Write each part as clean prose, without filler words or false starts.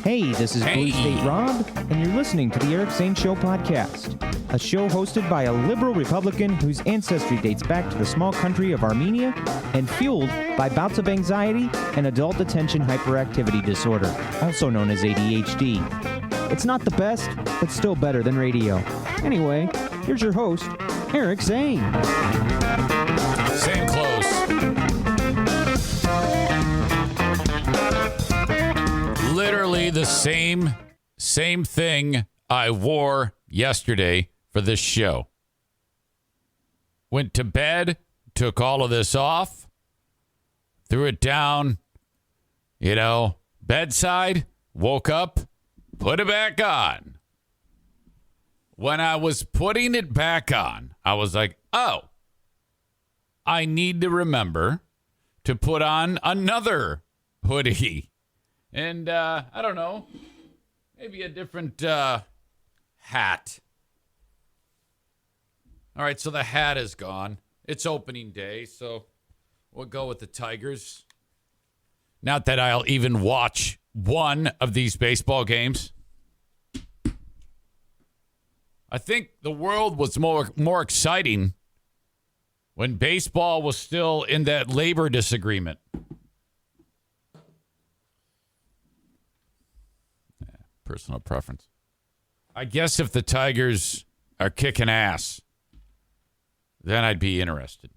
Hey, this is Blue State Rob, and you're listening to the Eric Zane Show podcast, a show hosted by a liberal Republican whose ancestry dates back to the small country of Armenia and fueled by bouts of anxiety and adult attention hyperactivity disorder, also known as ADHD. It's not the best, but still better than radio. Anyway, here's your host, Eric Zane. Same clothes. Literally the same thing I wore yesterday for this show. Went to bed, took all of this off, threw it down, bedside, woke up, put it back on. When I was putting it back on, I was like, oh, I need to remember to put on another hoodie. And, I don't know, maybe a different hat. All right, so the hat is gone. It's opening day, so we'll go with the Tigers. Not that I'll even watch one of these baseball games. I think the world was more exciting when baseball was still in that labor disagreement. Personal preference. I guess if the Tigers are kicking ass, then I'd be interested.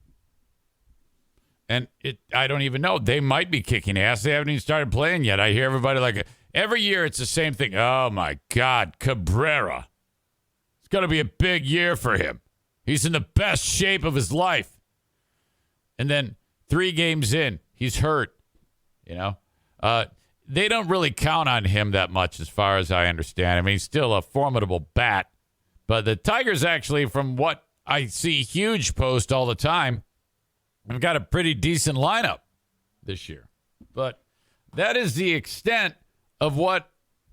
And I don't even know. They might be kicking ass. They haven't even started playing yet. I hear everybody every year it's the same thing. Oh, my God, Cabrera. It's going to be a big year for him. He's in the best shape of his life. And then 3 games in, he's hurt. They don't really count on him that much as far as I understand. I mean, he's still a formidable bat. But the Tigers actually, from what I see huge post all the time, have got a pretty decent lineup this year. But that is the extent of what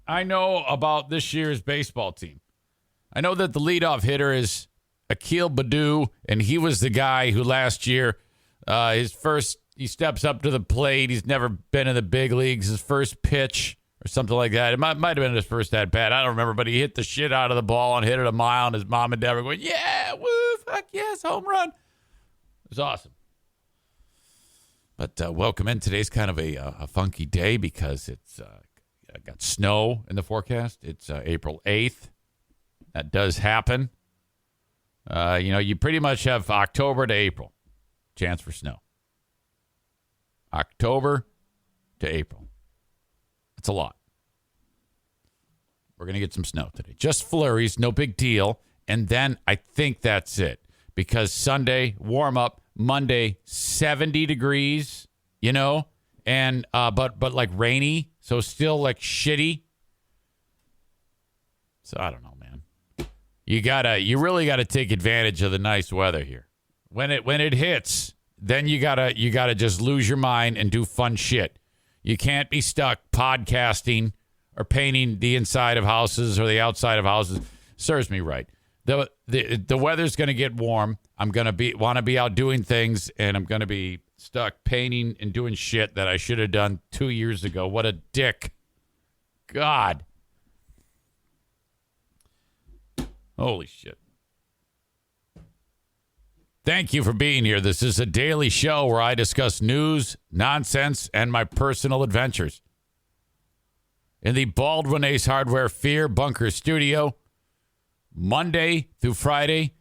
I know about this year's baseball team. I know that the leadoff hitter is Akil Baddoo, and he was the guy who last year, he steps up to the plate. He's never been in the big leagues. His first pitch or something like that. It might have been his first at bat. I don't remember, but he hit the shit out of the ball and hit it a mile, and his mom and dad were going, yeah, woo, fuck yes, home run. It was awesome. But welcome in. Today's kind of a funky day because it's got snow in the forecast. It's April 8th. That does happen. You pretty much have October to April. Chance for snow. October to April. That's a lot. We're going to get some snow today. Just flurries, no big deal. And then I think that's it. Because Sunday, warm up. Monday, 70 degrees, and but like rainy, so still like shitty. So I don't know, man. You really gotta take advantage of the nice weather here. When it hits, then you gotta just lose your mind and do fun shit. You can't be stuck podcasting or painting the inside of houses or the outside of houses. Serves me right. The weather's gonna get warm. I'm gonna want to be out doing things, and I'm gonna be stuck painting and doing shit that I should have done 2 years ago. What a dick! God, holy shit! Thank you for being here. This is a daily show where I discuss news, nonsense, and my personal adventures. In the Baldwin Ace Hardware Fear Bunker Studio, Monday through Friday.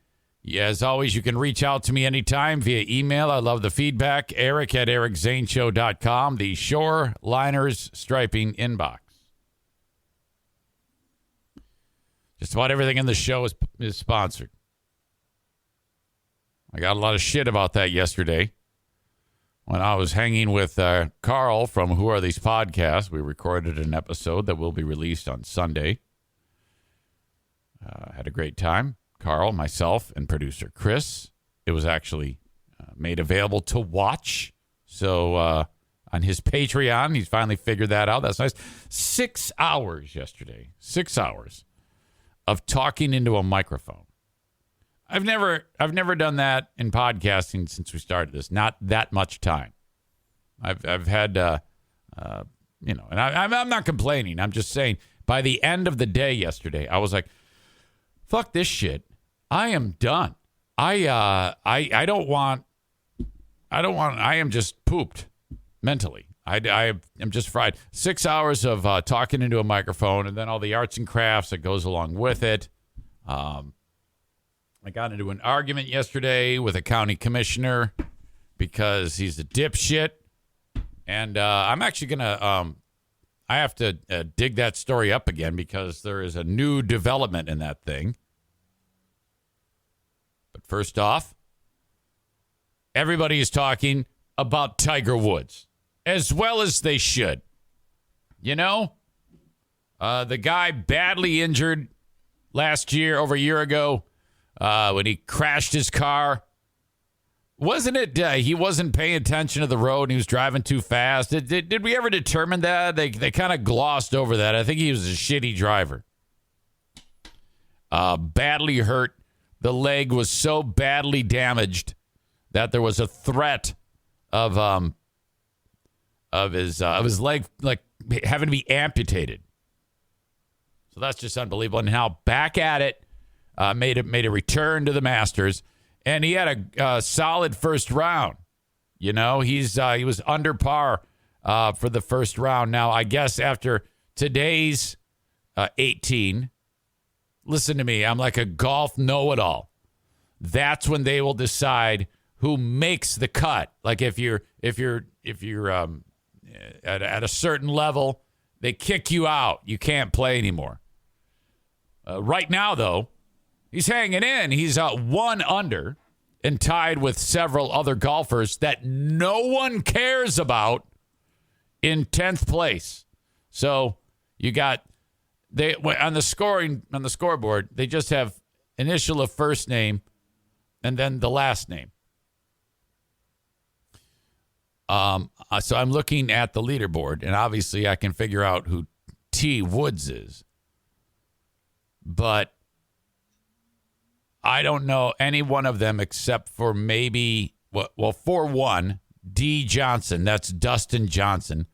As always, you can reach out to me anytime via email. I love the feedback. Eric@ericzaneshow.com, the Shoreliners Striping inbox. Just about everything in the show is sponsored. I got a lot of shit about that yesterday when I was hanging with Carl from Who Are These Podcasts. We recorded an episode that will be released on Sunday. Had a great time. Carl, myself, and producer Chris. It was actually made available to watch. So on his Patreon, he's finally figured that out. That's nice. 6 hours yesterday. 6 hours of talking into a microphone. I've never done that in podcasting since we started this. Not that much time. I've had and I'm not complaining. I'm just saying by the end of the day yesterday, I was like, fuck this shit. I am done. I am just pooped mentally. I am just fried. 6 hours of talking into a microphone and then all the arts and crafts that goes along with it. I got into an argument yesterday with a county commissioner because he's a dipshit. And I'm actually going to, I have to dig that story up again because there is a new development in that thing. But first off, everybody is talking about Tiger Woods, as well as they should. The guy badly injured over a year ago, when he crashed his car. Wasn't it he wasn't paying attention to the road and he was driving too fast? Did we ever determine that? They kind of glossed over that. I think he was a shitty driver. Badly hurt. The leg was so badly damaged that there was a threat of his leg like having to be amputated. So that's just unbelievable. And now back at it, made a return to the Masters, and he had a solid first round. He was under par for the first round. Now I guess after today's 18. Listen to me. I'm like a golf know-it-all. That's when they will decide who makes the cut. Like if you're at a certain level, they kick you out. You can't play anymore. Right now, though, he's hanging in. He's 1 under and tied with several other golfers that no one cares about in 10th place. So you got. On the scoreboard, they just have initial of first name and then the last name. So I'm looking at the leaderboard, and obviously I can figure out who T. Woods is. But I don't know any one of them except for maybe, for one, D. Johnson. That's Dustin Johnson.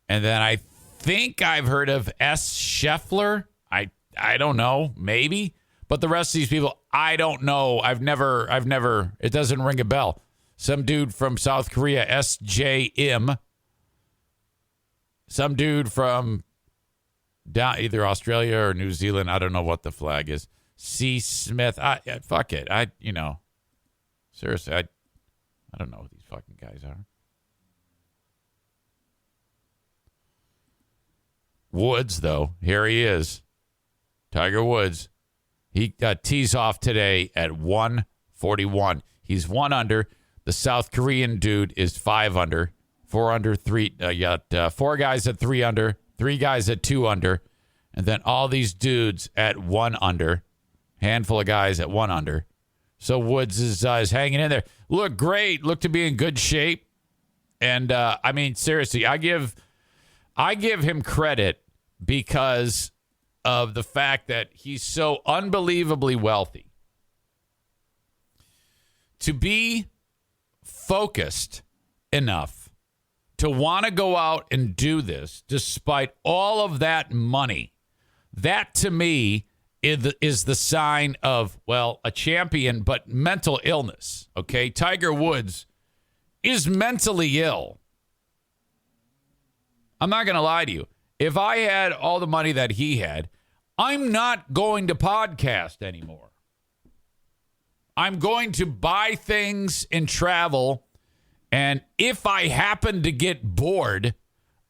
And then I think I've heard of S. Scheffler. I don't know, maybe. But the rest of these people, I don't know. I've never, it doesn't ring a bell. Some dude from South Korea, SJM. Some dude from down either Australia or New Zealand. I don't know what the flag is. C. Smith. Fuck it. Seriously, I don't know who these fucking guys are. Woods, though, here he is. Tiger Woods. He tees off today at 141. He's 1 under. The South Korean dude is 5 under. 4 under, 3. You got 4 guys at 3 under, 3 guys at 2 under, and then all these dudes at 1 under. Handful of guys at 1 under. So Woods is hanging in there. Look great. Look to be in good shape. And, seriously, I give him credit because of the fact that he's so unbelievably wealthy. To be focused enough to want to go out and do this despite all of that money, that to me is the sign of, a champion, but mental illness. Okay? Tiger Woods is mentally ill. I'm not going to lie to you. If I had all the money that he had, I'm not going to podcast anymore. I'm going to buy things and travel. And if I happen to get bored,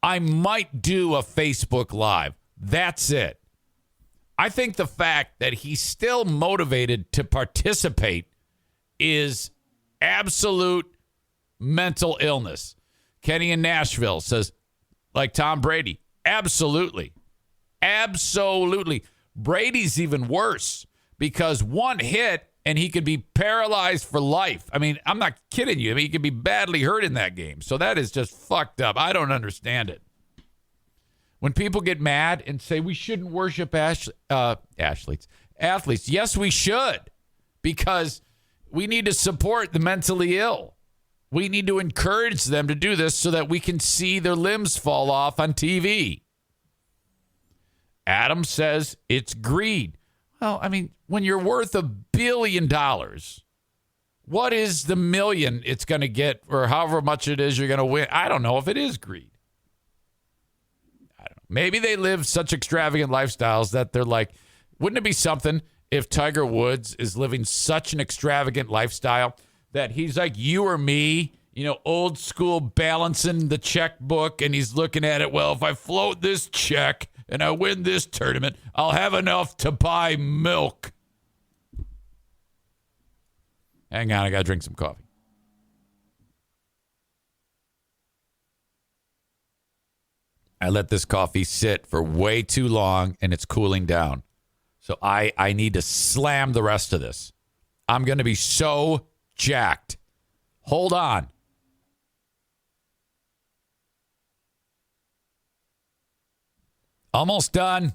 I might do a Facebook Live. That's it. I think the fact that he's still motivated to participate is absolute mental illness. Kenny in Nashville says, like Tom Brady, absolutely. Absolutely. Brady's even worse because 1 hit and he could be paralyzed for life. I mean, I'm not kidding you. I mean, he could be badly hurt in that game. So that is just fucked up. I don't understand it. When people get mad and say we shouldn't worship athletes, yes, we should, because we need to support the mentally ill. We need to encourage them to do this so that we can see their limbs fall off on TV. Adam says it's greed. Well, I mean, when you're worth $1 billion, what is the million it's going to get, or however much it is you're going to win? I don't know if it is greed. I don't know. Maybe they live such extravagant lifestyles that they're like, wouldn't it be something if Tiger Woods is living such an extravagant lifestyle that he's like you or me, old school balancing the checkbook, and he's looking at it, well, if I float this check and I win this tournament, I'll have enough to buy milk. Hang on, I got to drink some coffee. I let this coffee sit for way too long, and it's cooling down. So I need to slam the rest of this. I'm going to be so jacked. Hold on. Almost done.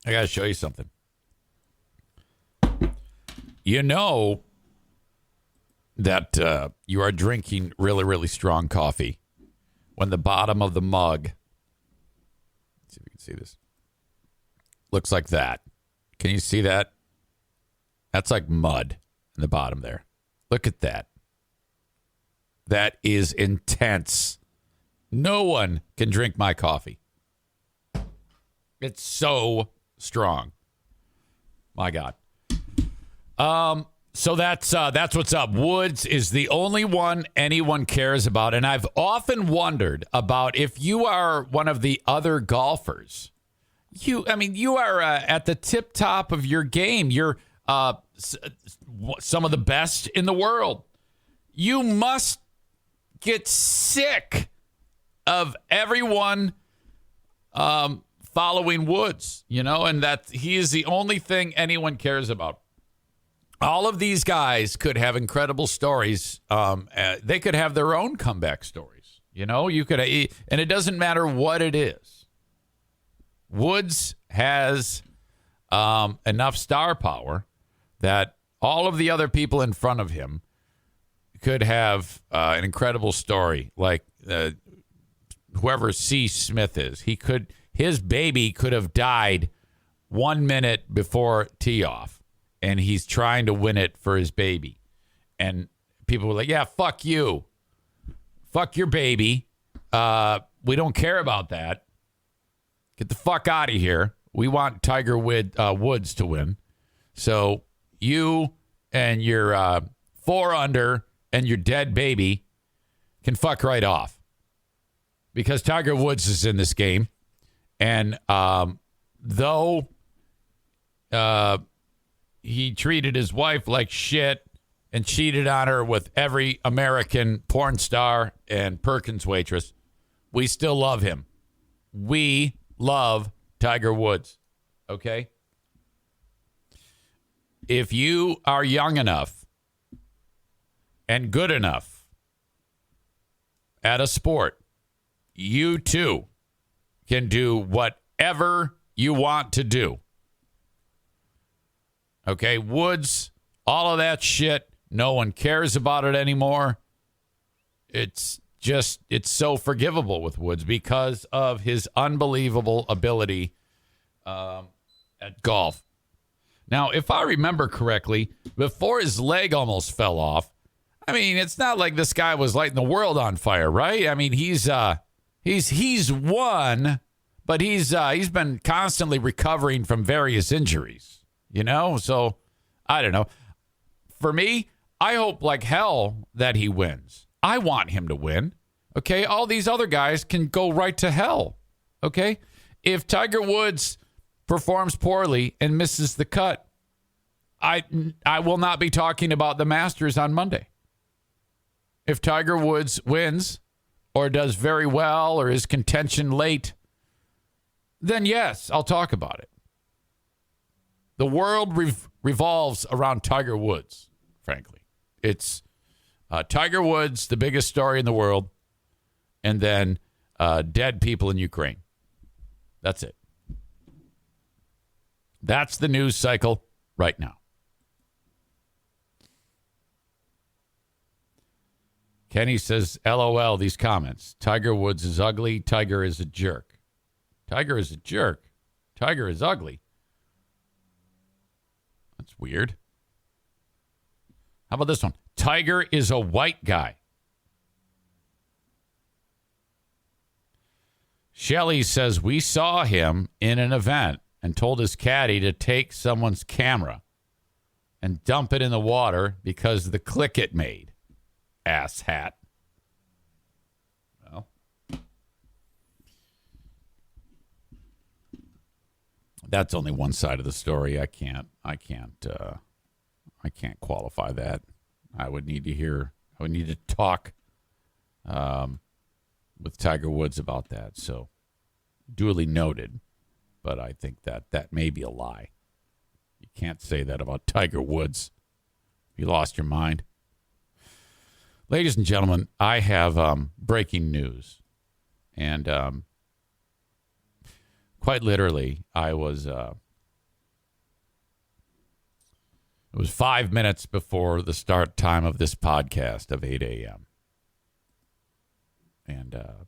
I got to show you something. You know that you are drinking really, really strong coffee when the bottom of the mug, let's see if you can see this, looks like that. Can you see that? That's like mud in the bottom there. Look at that. That is intense. No one can drink my coffee. It's so strong. My God. So that's what's up. Woods is the only one anyone cares about. And I've often wondered about if you are one of the other golfers. You are at the tip top of your game. You're some of the best in the world. You must get sick of everyone following Woods, and that he is the only thing anyone cares about. All of these guys could have incredible stories. They could have their own comeback stories. You could, and it doesn't matter what it is. Woods has enough star power that all of the other people in front of him could have an incredible story. Like whoever C. Smith is, his baby could have died 1 minute before tee off. And he's trying to win it for his baby. And people were like, yeah, fuck you. Fuck your baby. We don't care about that. Get the fuck out of here. We want Tiger Woods to win. So you and your 4 under and your dead baby can fuck right off. Because Tiger Woods is in this game. And though... he treated his wife like shit and cheated on her with every American porn star and Perkins waitress. We still love him. We love Tiger Woods. Okay? If you are young enough and good enough at a sport, you too can do whatever you want to do. Okay, Woods, all of that shit, no one cares about it anymore. It's so forgivable with Woods because of his unbelievable ability at golf. Now, if I remember correctly, before his leg almost fell off, I mean, it's not like this guy was lighting the world on fire, right? I mean, he's won, but he's been constantly recovering from various injuries. So I don't know. For me, I hope like hell that he wins. I want him to win. Okay. All these other guys can go right to hell. Okay. If Tiger Woods performs poorly and misses the cut, I will not be talking about the Masters on Monday. If Tiger Woods wins or does very well or is contention late, then yes, I'll talk about it. The world revolves around Tiger Woods, frankly. It's Tiger Woods, the biggest story in the world, and then dead people in Ukraine. That's it. That's the news cycle right now. Kenny says, LOL, these comments. Tiger Woods is ugly. Tiger is a jerk. Tiger is a jerk. Tiger is ugly. That's weird. How about this one? Tiger is a white guy. Shelly says, we saw him in an event and told his caddy to take someone's camera and dump it in the water because of the click it made. Ass hat. Well, that's only one side of the story. I can't qualify that. I would need to talk with Tiger Woods about that. So duly noted, but I think that may be a lie. You can't say that about Tiger Woods. You lost your mind. Ladies and gentlemen, I have breaking news. And quite literally, it was 5 minutes before the start time of this podcast of 8 a.m. And I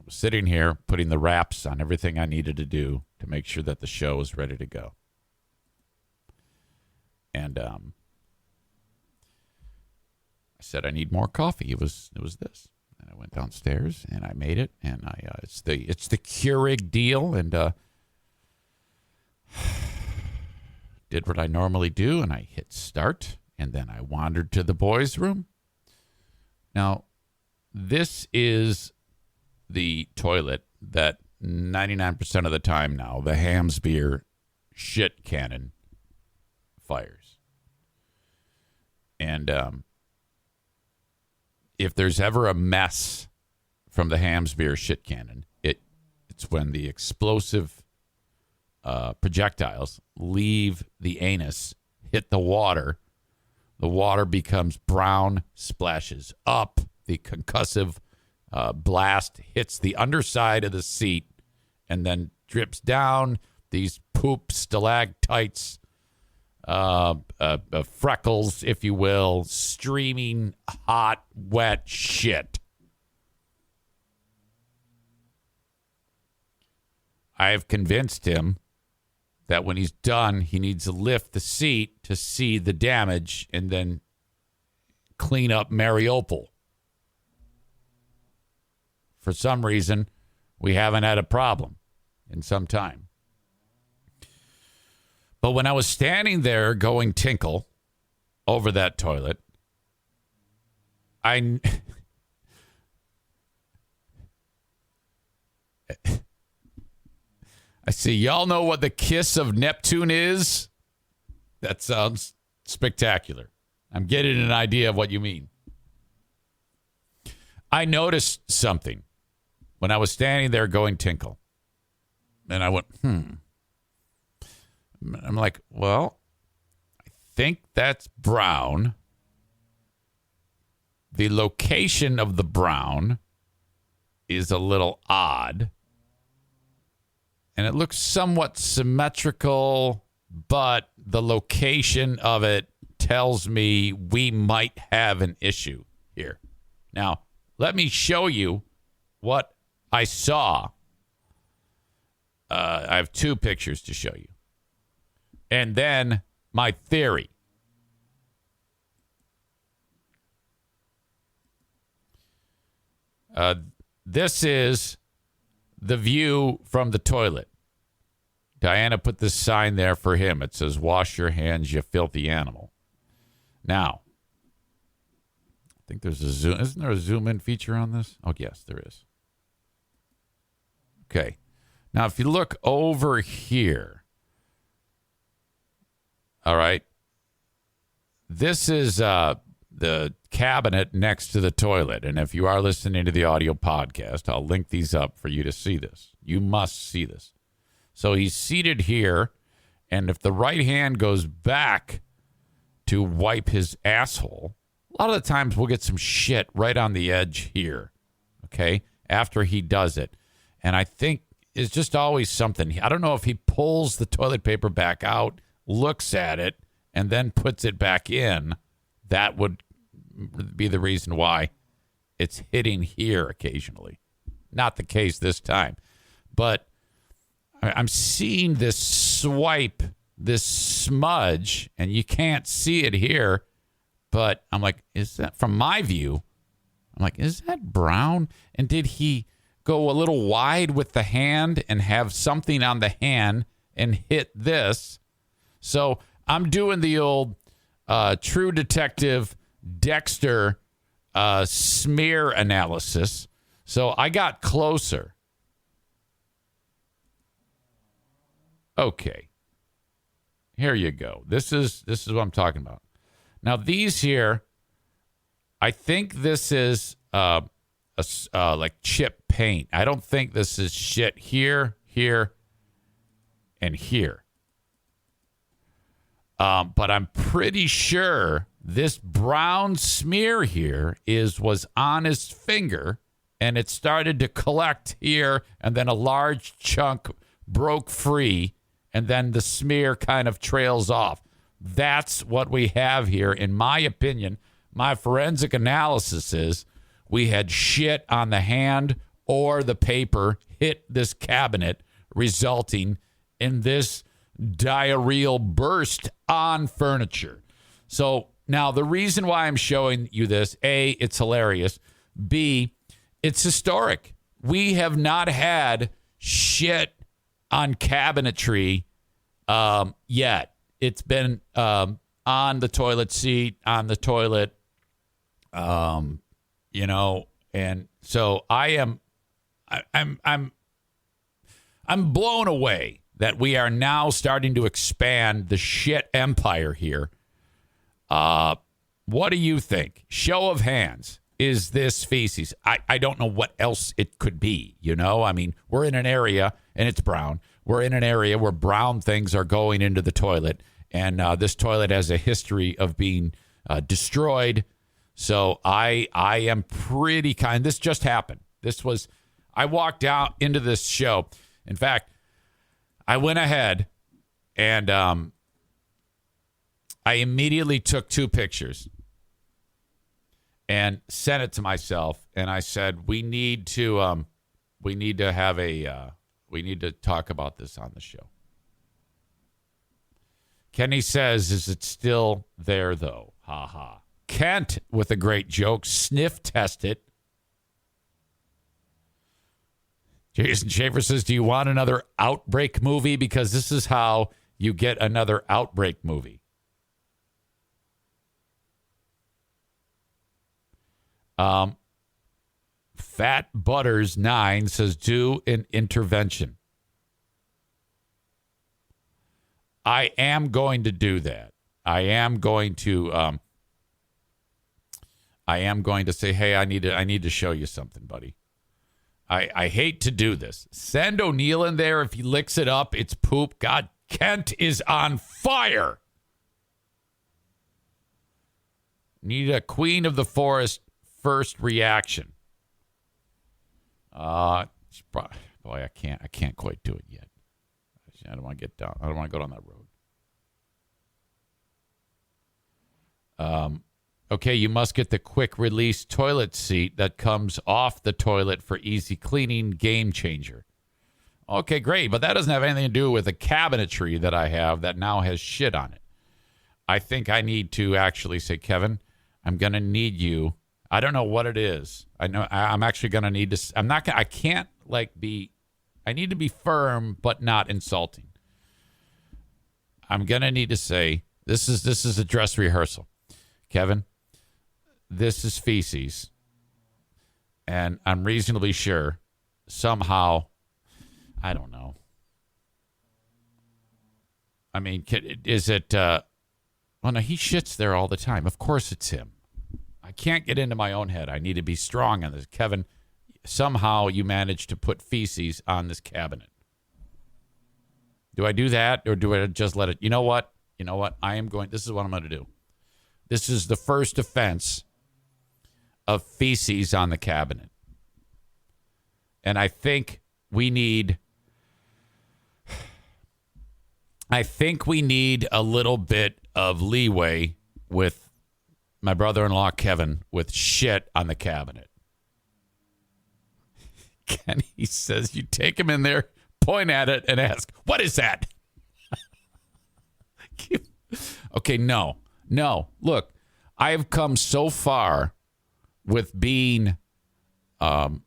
was sitting here putting the wraps on everything I needed to do to make sure that the show was ready to go. And I said, I need more coffee. It was this. And I went downstairs and I made it. And it's the Keurig deal. And did what I normally do. And I hit start. And then I wandered to the boys' room. Now, this is the toilet that 99% of the time now, the Hamsbeer shit cannon fires. And if there's ever a mess from the Hamsbeer shit cannon, it's when the explosive projectiles leave the anus, hit the water becomes brown, splashes up. The concussive blast hits the underside of the seat and then drips down. These poop stalactites, freckles, if you will, streaming hot, wet shit. I have convinced him that when he's done, he needs to lift the seat to see the damage and then clean up Mariupol. For some reason, we haven't had a problem in some time. But when I was standing there going tinkle over that toilet, I see, y'all know what the kiss of Neptune is? That sounds spectacular. I'm getting an idea of what you mean. I noticed something when I was standing there going tinkle. And I went, I'm like, well, I think that's brown. The location of the brown is a little odd. And it looks somewhat symmetrical, but the location of it tells me we might have an issue here. Now, let me show you what I saw. I have two pictures to show you. And then my theory. This is the view from the toilet. Diana put this sign there for him. It says, wash your hands, you filthy animal. Now, I think there's a zoom. Isn't there a zoom in feature on this? Oh, yes, there is. Okay. Now, if you look over here, all right, this is the cabinet next to the toilet. And if you are listening to the audio podcast, I'll link these up for you to see this. You must see this. So he's seated here, and if the right hand goes back to wipe his asshole, a lot of the times we'll get some shit right on the edge here, okay, after he does it. And I think is just always something. I don't know if he pulls the toilet paper back out, looks at it, and then puts it back in. That would be the reason why it's hitting here occasionally. Not the case this time. But I'm seeing this swipe, this smudge, and you can't see it here. But I'm like, is that, from my view, I'm like, is that brown? And did he go a little wide with the hand and have something on the hand and hit this? So I'm doing the old True Detective Dexter smear analysis. So I got closer. Okay. Here you go. This is what I'm talking about. Now these here, I think this is like chip paint. I don't think this is shit here, here, and here. But I'm pretty sure this brown smear here was on his finger, and it started to collect here, and then a large chunk broke free, and then the smear kind of trails off. That's what we have here, in my opinion. My forensic analysis is we had shit on the hand or the paper hit this cabinet, resulting in this diarrheal burst on furniture. So now the reason why I'm showing you this, A, it's hilarious. B, it's historic. We have not had shit on cabinetry yet. It's been on the toilet seat, on the toilet, and so I'm blown away that we are now starting to expand the shit empire here. What do you think? Show of hands. Is this feces? I don't know what else it could be. I mean, we're in an area and it's brown. We're in an area where brown things are going into the toilet. And this toilet has a history of being destroyed. So I am pretty kind. This just happened. I walked out into this show. In fact, I went ahead and I immediately took 2 pictures and sent it to myself. And I said, we need to talk about this on the show. Kenny says, is it still there though? Ha ha. Kent with a great joke. Sniff test it. Jason Schaefer says, do you want another Outbreak movie? Because this is how you get another Outbreak movie. Fat Butters 9 says, do an intervention. I am going to do that. I am going to say, hey, I need to show you something, buddy. I hate to do this. Send O'Neill in there. If he licks it up, it's poop. God, Kent is on fire. Need a Queen of the Forest first reaction. Boy, I can't quite do it yet. I don't want to get down. I don't want to go down that road. Okay, you must get the quick release toilet seat that comes off the toilet for easy cleaning. Game changer. Okay, great. But that doesn't have anything to do with the cabinetry that I have that now has shit on it. I think I need to actually say, Kevin, I'm going to need you. I don't know what it is. I'm actually going to need to. I can't be. I need to be firm, but not insulting. I'm going to need to say, this is a dress rehearsal. Kevin, this is feces. And I'm reasonably sure somehow, I don't know. I mean, is it, well, no, he shits there all the time. Of course it's him. I can't get into my own head. I need to be strong on this. Kevin, somehow you managed to put feces on this cabinet. Do I do that or do I just let it? You know what? This is what I'm going to do. This is the first offense of feces on the cabinet. And I think we need I think we need a little bit of leeway with my brother-in-law, Kevin, with shit on the cabinet. Kenny says you take him in there, point at it, and ask, what is that? Okay, no. Look, I have come so far with being calm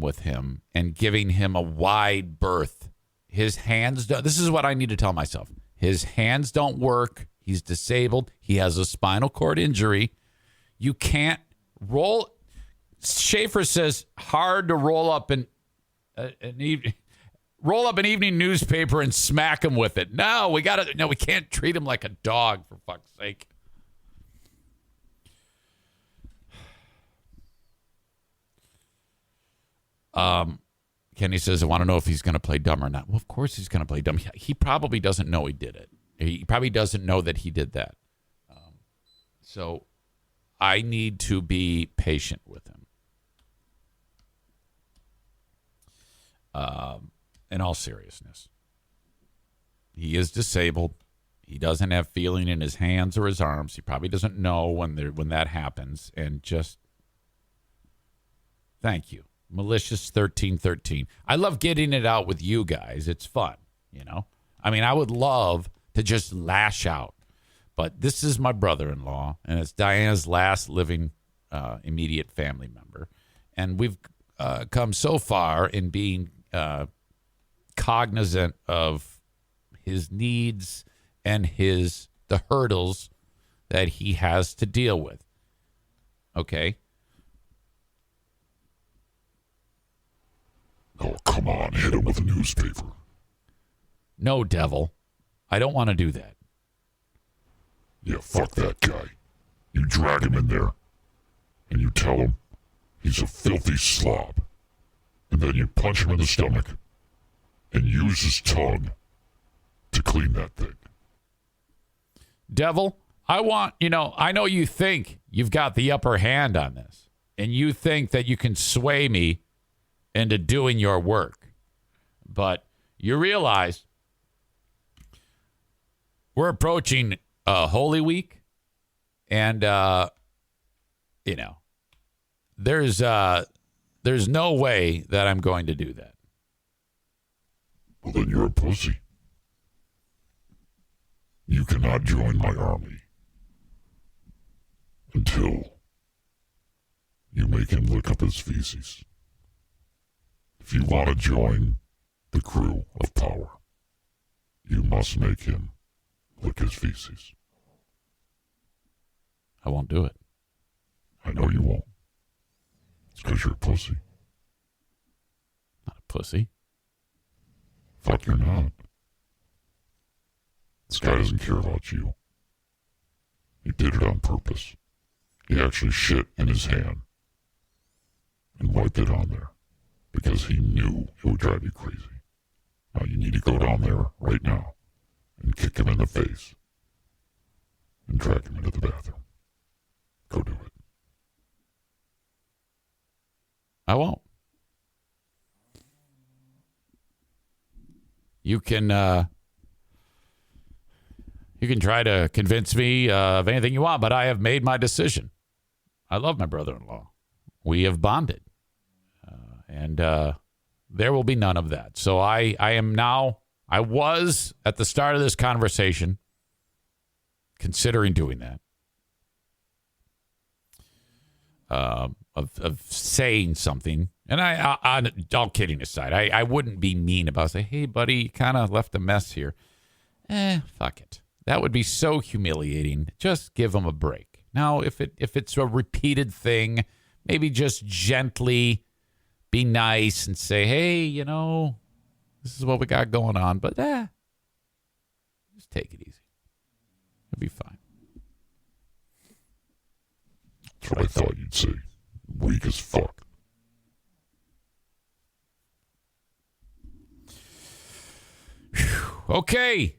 with him and giving him a wide berth. His hands, this is what I need to tell myself. His hands don't work. He's disabled. He has a spinal cord injury. You can't roll. Schaefer says hard to roll up an evening newspaper and smack him with it. No, we can't treat him like a dog, for fuck's sake. Kenny says, I want to know if he's going to play dumb or not. Well, of course he's going to play dumb. He probably doesn't know he did it. He probably doesn't know that he did that. So I need to be patient with him. In all seriousness, he is disabled. He doesn't have feeling in his hands or his arms. He probably doesn't know when that happens. And just thank you. Malicious 1313. I love getting it out with you guys. It's fun, you know. I mean, I would love to just lash out, but this is my brother-in-law, and it's Diana's last living immediate family member, and we've come so far in being cognizant of his needs and the hurdles that he has to deal with. Okay. Oh, come on, hit him with a newspaper. No, devil. I don't want to do that. Yeah, fuck that guy. You drag him in there, and you tell him he's a filthy slob. And then you punch him in the stomach, and use his tongue to clean that thing. Devil, I know you think you've got the upper hand on this, and you think that you can sway me into doing your work. But you realize we're approaching Holy Week, and there's no way that I'm going to do that. Well, then you're a pussy. You cannot join my army until you make him lick up his feces. If you want to join the crew of power, you must make him lick his feces. I won't do it. I know you won't. It's because you're a pussy. Not a pussy. Fuck, you're not. This guy doesn't care about you. He did it on purpose. He actually shit in his hand and wiped it on there because he knew it would drive you crazy. Now you need to go down there right now and kick him in the face and drag him into the bathroom. Go do it. I won't. You can try to convince me of anything you want, but I have made my decision. I love my brother-in-law. We have bonded. And there will be none of that. So I was at the start of this conversation considering doing that. Of saying something. And all kidding aside, I wouldn't be mean about saying, hey, buddy, you kind of left a mess here. Fuck it. That would be so humiliating. Just give them a break. Now, if it's a repeated thing, maybe just gently be nice and say, hey, this is what we got going on. But just take it easy. It'll be fine. That's what I thought you'd say. Weak as fuck. Okay.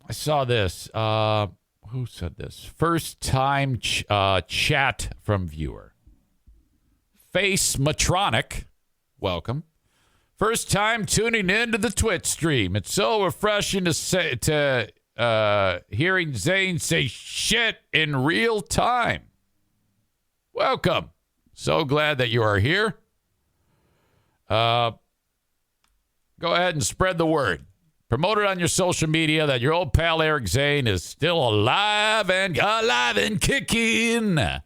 I saw this. Who said this? First time chat from viewer. Face Matronic, welcome. First time tuning into the Twitch stream. It's so refreshing to hearing Zane say shit in real time. Welcome. So glad that you are here. Go ahead and spread the word. Promote it on your social media that your old pal Eric Zane is still alive and kicking. All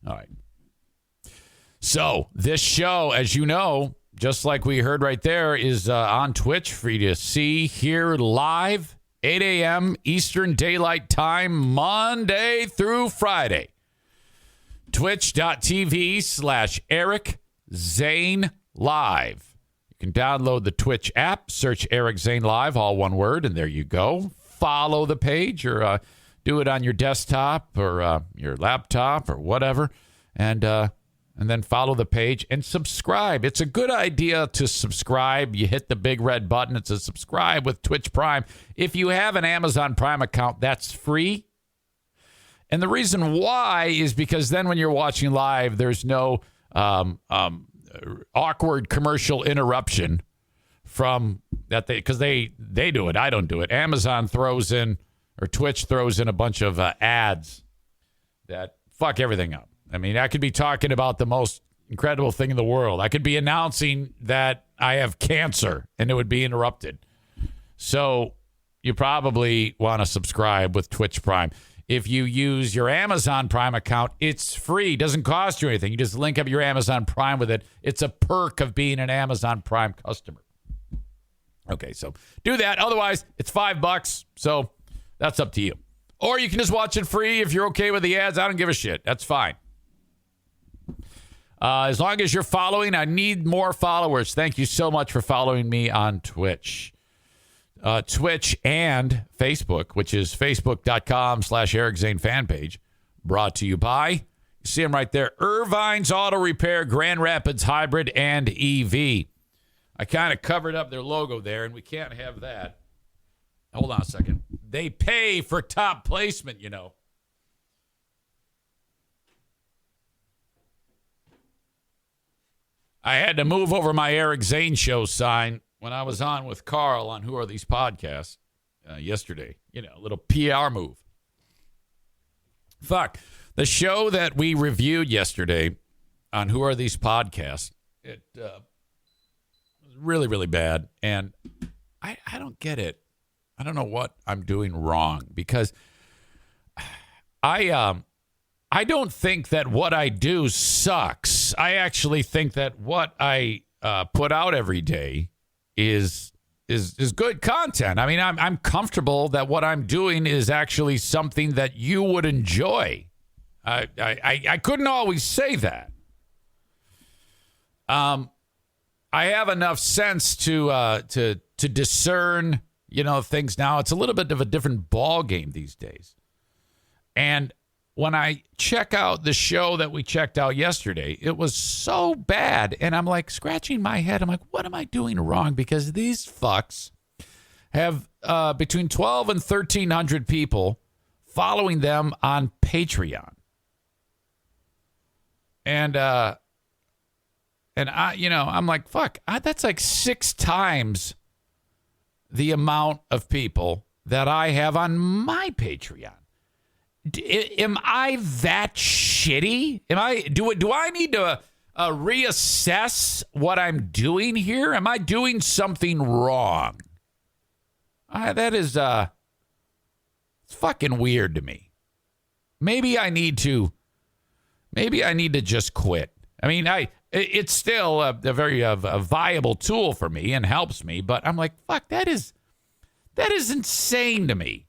right. So this show, as you know, just like we heard right there, is on Twitch for you to see, hear live, 8 a.m. Eastern Daylight Time, Monday through Friday. Twitch.tv/Eric Zane Live. You can download the Twitch app, search Eric Zane Live, all one word, and there you go. Follow the page or do it on your desktop or your laptop or whatever, and then follow the page and subscribe. It's a good idea to subscribe. You hit the big red button. It says subscribe with Twitch Prime. If you have an Amazon Prime account, that's free. And the reason why is because then when you're watching live, there's no awkward commercial interruption from that because they do it. I don't do it. Amazon throws in, or Twitch throws in a bunch of ads that fuck everything up. I mean, I could be talking about the most incredible thing in the world. I could be announcing that I have cancer and it would be interrupted. So you probably want to subscribe with Twitch Prime. If you use your Amazon Prime account, it's free. It doesn't cost you anything. You just link up your Amazon Prime with it. It's a perk of being an Amazon Prime customer. Okay, so do that. Otherwise, it's $5. So that's up to you. Or you can just watch it free if you're okay with the ads. I don't give a shit. That's fine. As long as you're following, I need more followers. Thank you so much for following me on Twitch. Twitch and Facebook, which is facebook.com/Eric Zane fan page, brought to you by, you see them right there, Irvine's Auto Repair, Grand Rapids Hybrid and EV. I kind of covered up their logo there, and we can't have that. Hold on a second. They pay for top placement, you know. I had to move over my Eric Zane Show sign when I was on with Carl on Who Are These Podcasts yesterday. You know, a little PR move. Fuck. The show that we reviewed yesterday on Who Are These Podcasts, it was really, really bad. And I don't get it. I don't know what I'm doing wrong because I don't think that what I do sucks. I actually think that what I put out every day is good content. I mean, I'm comfortable that what I'm doing is actually something that you would enjoy. I couldn't always say that. I have enough sense to discern, you know, things now. It's a little bit of a different ball game these days. And when I check out the show that we checked out yesterday, it was so bad. And I'm like scratching my head. I'm like, what am I doing wrong? Because these fucks have between 12 and 1,300 people following them on Patreon. And I, you know, I'm like, fuck, that's like 6 times the amount of people that I have on my Patreon. Am I that shitty? Do I need to reassess what I'm doing here? Am I doing something wrong? That is it's fucking weird to me. Maybe I need to just quit. I mean, it's still a very a viable tool for me and helps me, but I'm like, fuck, that is insane to me.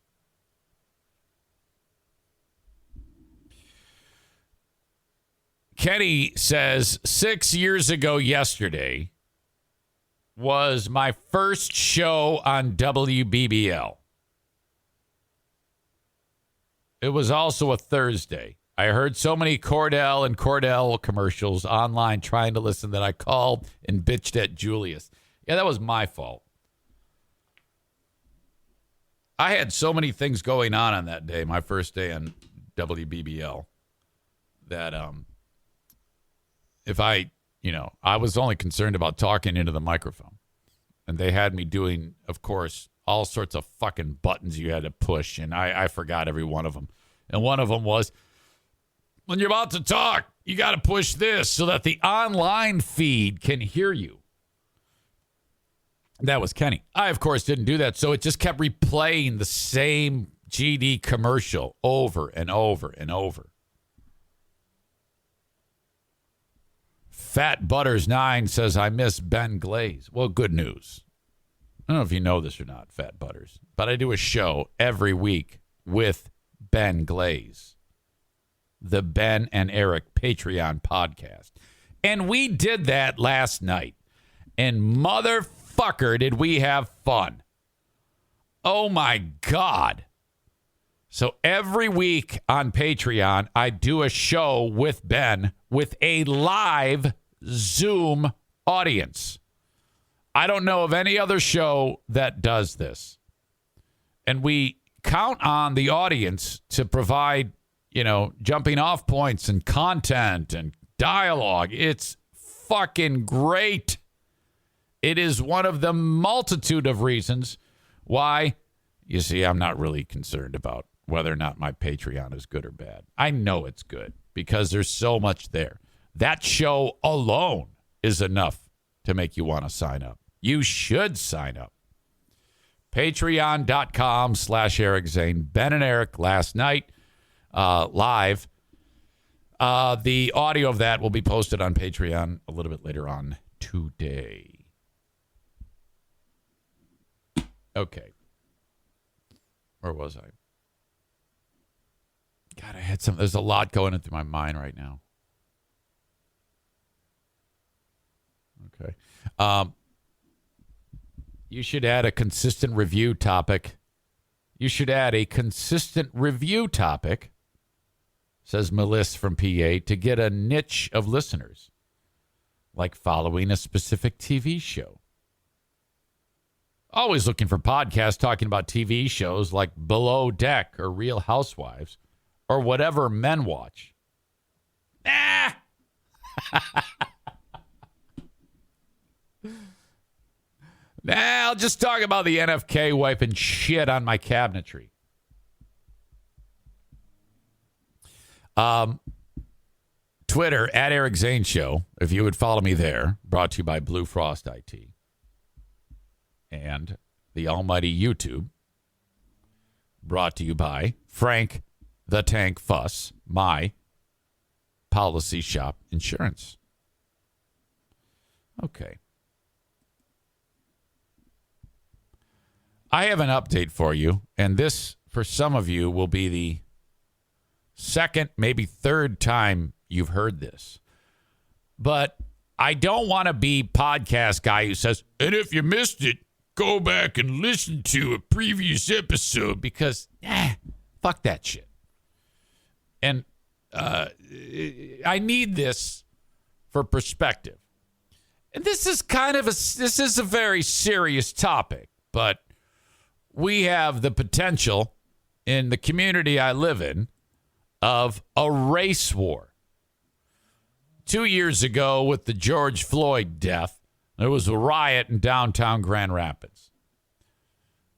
Kenny says 6 years ago yesterday was my first show on WBBL. It was also a Thursday. I heard so many Cordell and Cordell commercials online trying to listen that I called and bitched at Julius. Yeah, that was my fault. I had so many things going on that day, my first day on WBBL, that if I I was only concerned about talking into the microphone. And they had me doing, of course, all sorts of fucking buttons you had to push. And I forgot every one of them. And one of them was, when you're about to talk, you got to push this so that the online feed can hear you. That was Kenny. I, of course, didn't do that. So it just kept replaying the same GD commercial over and over and over. Fat Butters 9 says, I miss Ben Glaze. Well, good news. I don't know if you know this or not, Fat Butters, but I do a show every week with Ben Glaze, the Ben and Eric Patreon podcast. And we did that last night. And motherfucker, did we have fun. Oh, my God. So every week on Patreon, I do a show with Ben with a live Zoom audience. I don't know of any other show that does this. And we count on the audience to provide, jumping off points and content and dialogue. It's fucking great. It is one of the multitude of reasons why, you see, I'm not really concerned about whether or not my Patreon is good or bad. I know it's good because there's so much there. That show alone is enough to make you want to sign up. You should sign up. Patreon.com/Eric Zane. Ben and Eric last night live. The audio of that will be posted on Patreon a little bit later on today. Okay. Where was I? God, there's a lot going into my mind right now. Okay. You should add a consistent review topic. Says Melissa from PA, to get a niche of listeners, like following a specific TV show. Always looking for podcasts talking about TV shows like Below Deck or Real Housewives or whatever men watch. Nah. I'll just talk about the NFK wiping shit on my cabinetry. Twitter, @Eric Zane Show, if you would follow me there. Brought to you by Blue Frost IT. And the almighty YouTube. Brought to you by Frank the Tank Fuss, my policy shop insurance. Okay. I have an update for you, and this, for some of you, will be the second, maybe third time you've heard this. But I don't want to be podcast guy who says, and if you missed it, go back and listen to a previous episode, because fuck that shit. And I need this for perspective. And this is a very serious topic, but we have the potential in the community I live in of a race war. 2 years ago, with the George Floyd death, there was a riot in downtown Grand Rapids.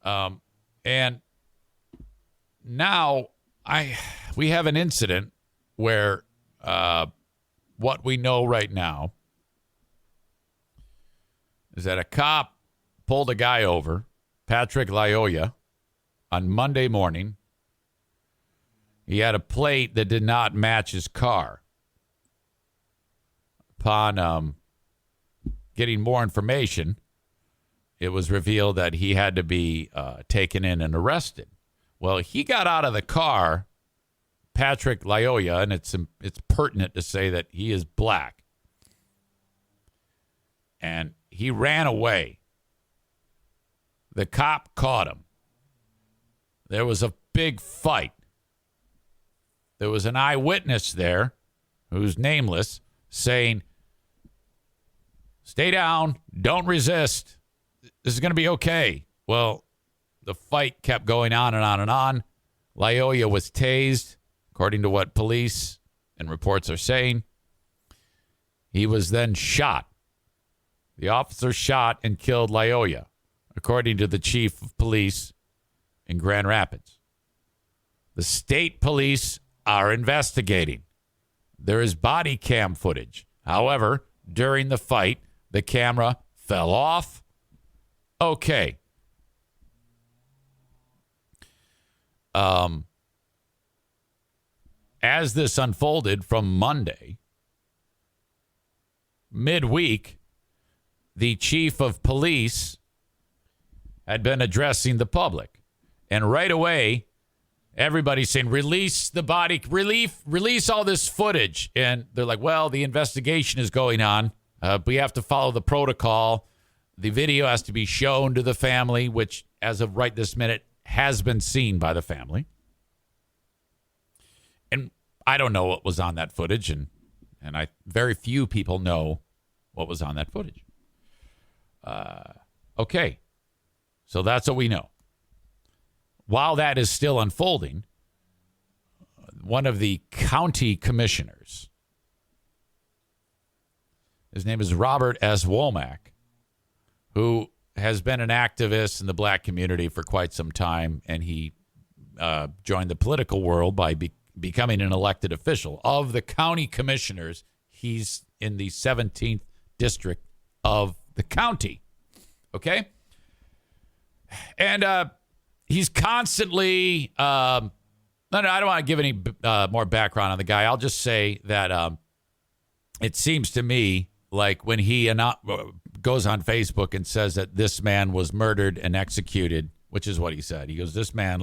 And now we have an incident where what we know right now is that a cop pulled a guy over, Patrick Lyoya, on Monday morning. He had a plate that did not match his car. Upon getting more information, it was revealed that he had to be taken in and arrested. Well, he got out of the car, Patrick Lyoya, and it's pertinent to say that he is black. And he ran away. The cop caught him. There was a big fight. There was an eyewitness there, who's nameless, saying, stay down, don't resist. This is going to be okay. Well, the fight kept going on and on and on. Lyoya was tased, according to what police and reports are saying. He was then shot. The officer shot and killed Lyoya, according to the chief of police in Grand Rapids. The state police are investigating. There is body cam footage. However, during the fight, the camera fell off. Okay. As this unfolded from Monday, midweek, the chief of police had been addressing the public. And right away, everybody's saying, release the body, release all this footage. And they're like, well, the investigation is going on. We have to follow the protocol. The video has to be shown to the family, which, as of right this minute, has been seen by the family. And I don't know what was on that footage, and very few people know what was on that footage. Okay, so that's what we know. While that is still unfolding, one of the county commissioners, his name is Robert S. Womack, who has been an activist in the black community for quite some time, and he joined the political world by becoming an elected official. Of the county commissioners, he's in the 17th district of the county. Okay? And he's constantly... I don't want to give any more background on the guy. I'll just say that it seems to me like when he goes on Facebook and says that this man was murdered and executed, which is what he said. He goes, this man,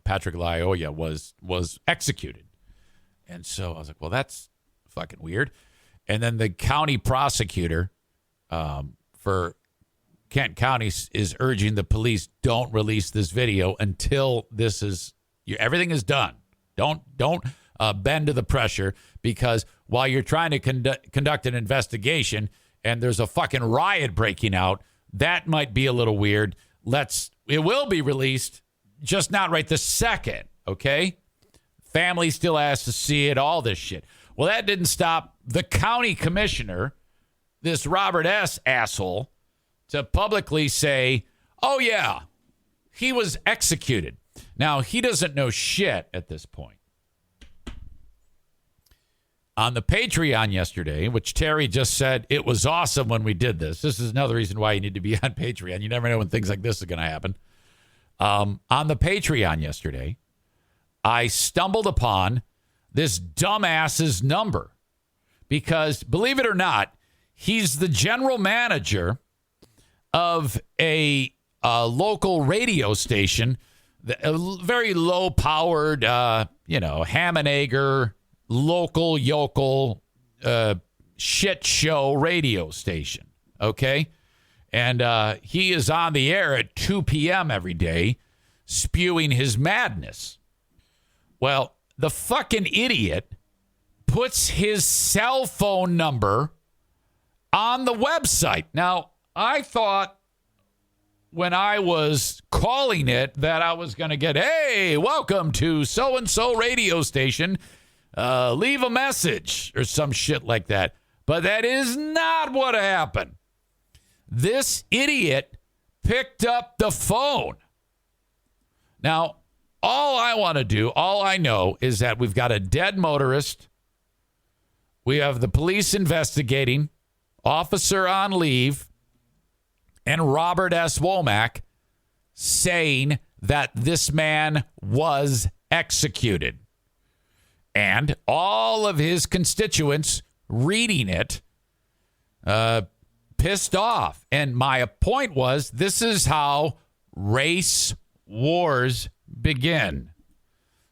Patrick Lyoya, was executed. And so I was like, well, that's fucking weird. And then the county prosecutor for Kent County is urging the police, don't release this video until everything is done. Don't bend to the pressure, because while you're trying to conduct an investigation and there's a fucking riot breaking out, that might be a little weird. It will be released, just not right this second, okay? Family still has to see it, all this shit. Well, that didn't stop the county commissioner, this Robert S. asshole, to publicly say, oh, yeah, he was executed. Now, he doesn't know shit at this point. On the Patreon yesterday, which Terry just said, it was awesome when we did this. This is another reason why you need to be on Patreon. You never know when things like this are going to happen. On the Patreon yesterday, I stumbled upon this dumbass's number because, believe it or not, he's the general manager of a local radio station, a very low-powered, ham and egger, local yokel shit show radio station, okay? And he is on the air at 2 p.m. every day spewing his madness. Well, the fucking idiot puts his cell phone number on the website. Now, I thought when I was calling it that I was going to get, hey, welcome to so-and-so radio station. Leave a message or some shit like that. But that is not what happened. This idiot picked up the phone. Now, all I know is that we've got a dead motorist. We have the police investigating, officer on leave, and Robert S. Womack saying that this man was executed. And all of his constituents reading it, pissed off. And my point was, this is how race wars begin.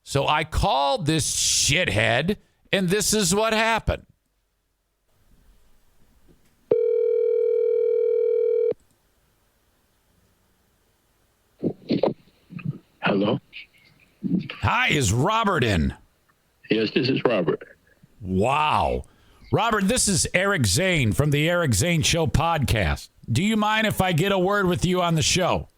So I called this shithead, and this is what happened. Hello? Hi, is Robert in? Yes, this is Robert. Wow. Robert, this is Eric Zane from the Eric Zane Show podcast. Do you mind if I get a word with you on the show?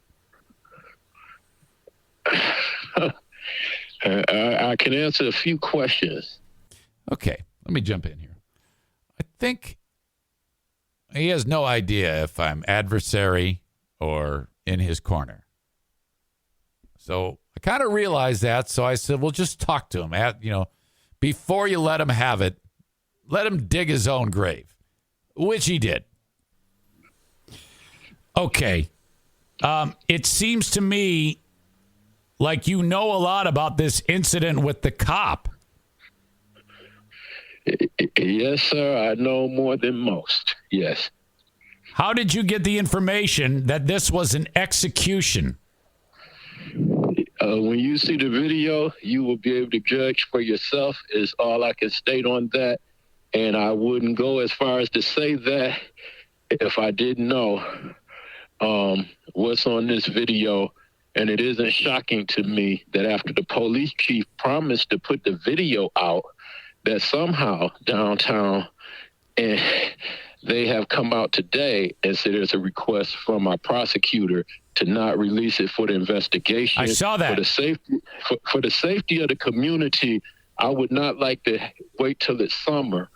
I can answer a few questions. Okay, let me jump in here. think he has no idea if I'm adversary or in his corner. So I kind of realized that. So I said, well, just talk to him. Before you let him have it, let him dig his own grave, which he did. Okay. It seems to me like you know a lot about this incident with the cop. Yes, sir. I know more than most. Yes. How did you get the information that this was an execution? When you see the video, you will be able to judge for yourself, is all I can state on that. And I wouldn't go as far as to say that if I didn't know what's on this video. And it isn't shocking to me that after the police chief promised to put the video out, that somehow downtown, and they have come out today and said there's a request from our prosecutor to not release it for the investigation. I saw that. For the safety of the community, I would not like to wait till it's summer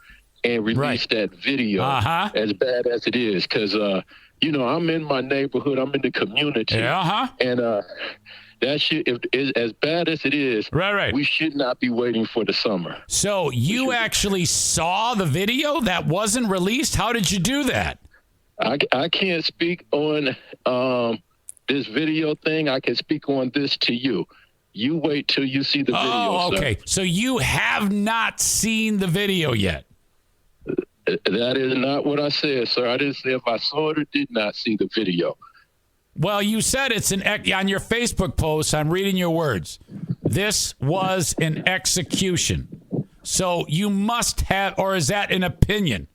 and release that video as bad as it is. Because, I'm in my neighborhood, I'm in the community. And that shit, if it's as bad as it is, right, we should not be waiting for the summer. So you actually saw the video that wasn't released? How did you do that? I can't speak on this video thing. I can speak on this to you. You wait till you see the video. Oh, okay. Sir. So you have not seen the video yet. That is not what I said, sir. I didn't say if I saw it or did not see the video. Well, you said it's on your Facebook post. I'm reading your words. This was an execution. So you must have, or is that an opinion?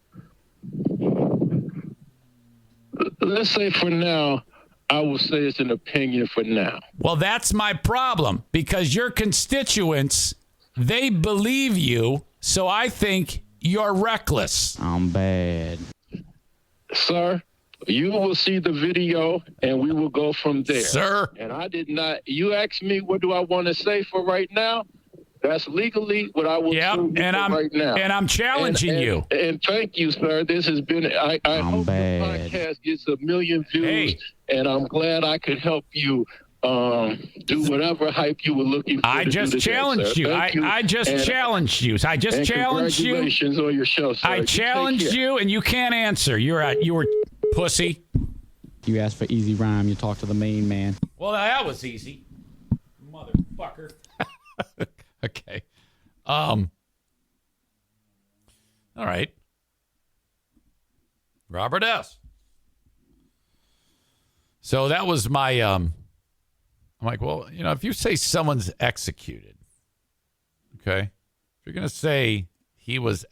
Let's say for now, I will say it's an opinion for now. Well, that's my problem, because your constituents, they believe you. So I think you're reckless. I'm bad. Sir, you will see the video and we will go from there. Sir. And I did not, you asked me what do I want to say for right now? That's legally what I will say right now. And I'm challenging you. And thank you, sir. This has been, I hope the podcast gets 1 million views, and I'm glad I could help you do whatever hype you were looking for. I just challenged you. I just challenged you. I just challenged you. Congratulations on your show, sir. I challenged you, and you can't answer. You were pussy. You asked for easy rhyme. You talked to the main man. Well, that was easy, motherfucker. Okay. All right. Robert S. So that was my I'm like, well, if you say someone's executed, okay? If you're going to say he was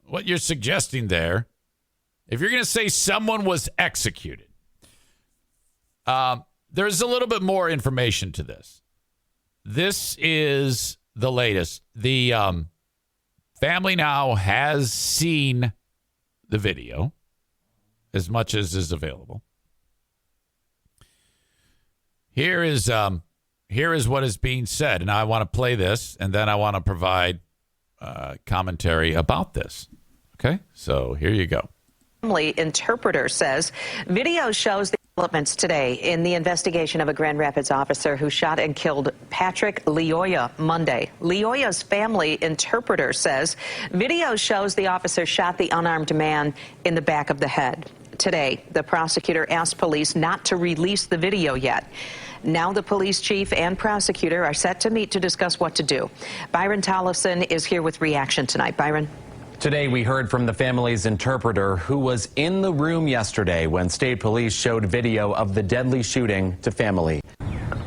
what you're suggesting there, if you're going to say someone was executed, there's a little bit more information to this. This is the latest. The family now has seen the video, as much as is available. Here is what is being said, and I want to play this, and then I want to provide commentary about this. Okay, so here you go. Family interpreter says video shows the developments today in the investigation of a Grand Rapids officer who shot and killed Patrick Leoya Monday. Leoya's family interpreter says video shows the officer shot the unarmed man in the back of the head. Today, the prosecutor asked police not to release the video yet. Now the police chief and prosecutor are set to meet to discuss what to do. Byron Tollefson is here with reaction tonight. Byron. Today, we heard from the family's interpreter who was in the room yesterday when state police showed video of the deadly shooting to family.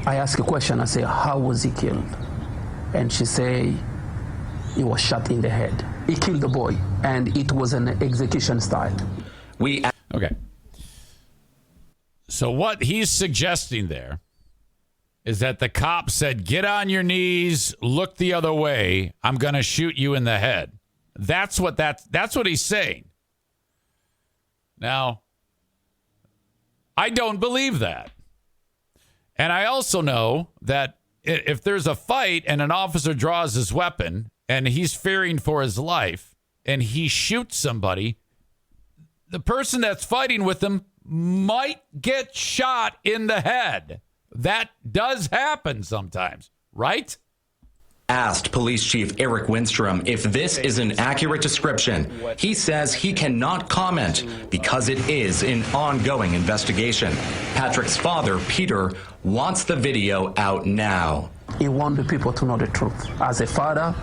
I asked a question. I say, how was he killed? And she say, he was shot in the head. He killed the boy, and it was an execution style. Okay. So what he's suggesting there is that the cop said, get on your knees, look the other way. I'm going to shoot you in the head. That's what he's saying. Now, I don't believe that. And I also know that if there's a fight and an officer draws his weapon and he's fearing for his life, and he shoots somebody, the person that's fighting with him might get shot in the head. That does happen sometimes, right? Asked Police Chief Eric Winstrom if this is an accurate description. He says he cannot comment because it is an ongoing investigation. Patrick's father, Peter, wants the video out now. He wants the people to know the truth. As a father,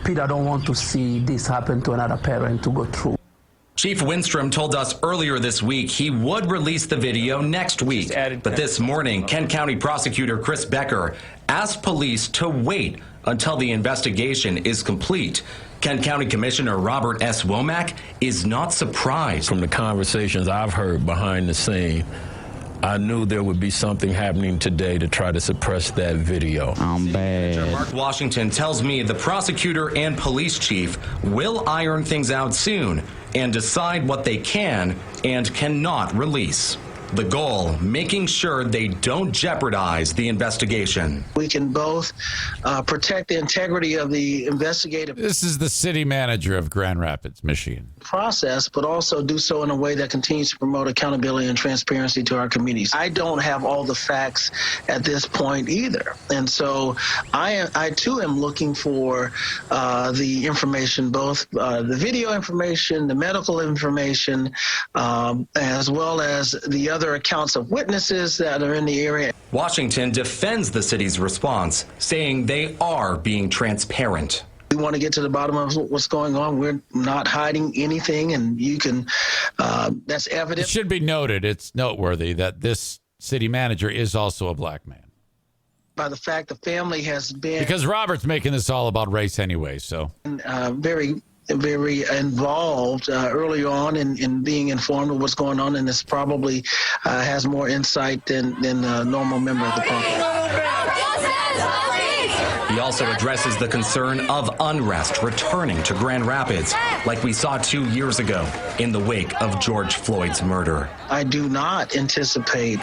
Peter don't want to see this happen to another parent to go through. Chief Winstrom told us earlier this week he would release the video next week. But this morning, Kent County Prosecutor Chris Becker asked police to wait until the investigation is complete. Kent County Commissioner Robert S. Womack is not surprised. From the conversations I've heard behind the scene, I knew there would be something happening today to try to suppress that video. I'm bad. Mark Washington tells me the prosecutor and police chief will iron things out soon and decide what they can and cannot release. The goal, making sure they don't jeopardize the investigation. We can both protect the integrity of the investigative This is the city manager of Grand Rapids, Michigan. process, but also do so in a way that continues to promote accountability and transparency to our communities. I don't have all the facts at this point either. And so I too am looking for the information, both the video information, the medical information, as well as the other accounts of witnesses that are in the area. Washington defends the city's response, saying they are being transparent. We want to get to the bottom of what's going on. We're not hiding anything, and you can, that's evident. It should be noted, it's noteworthy that this city manager is also a black man. By the fact the family has been Because Robert's making this all about race anyway, so. very involved early on in being informed of what's going on, and this probably has more insight than a normal member of the public. He also addresses the concern of unrest returning to Grand Rapids, like we saw 2 years ago in the wake of George Floyd's murder. I do not anticipate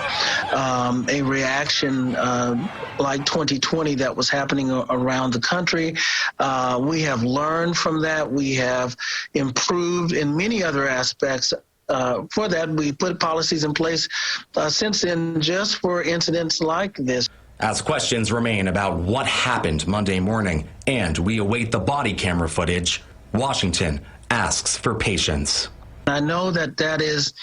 a reaction like 2020 that was happening around the country. We have learned from that. We have improved in many other aspects. For that, we put policies in place since then just for incidents like this. As questions remain about what happened Monday morning and we await the body camera footage, Washington asks for patience. I know that is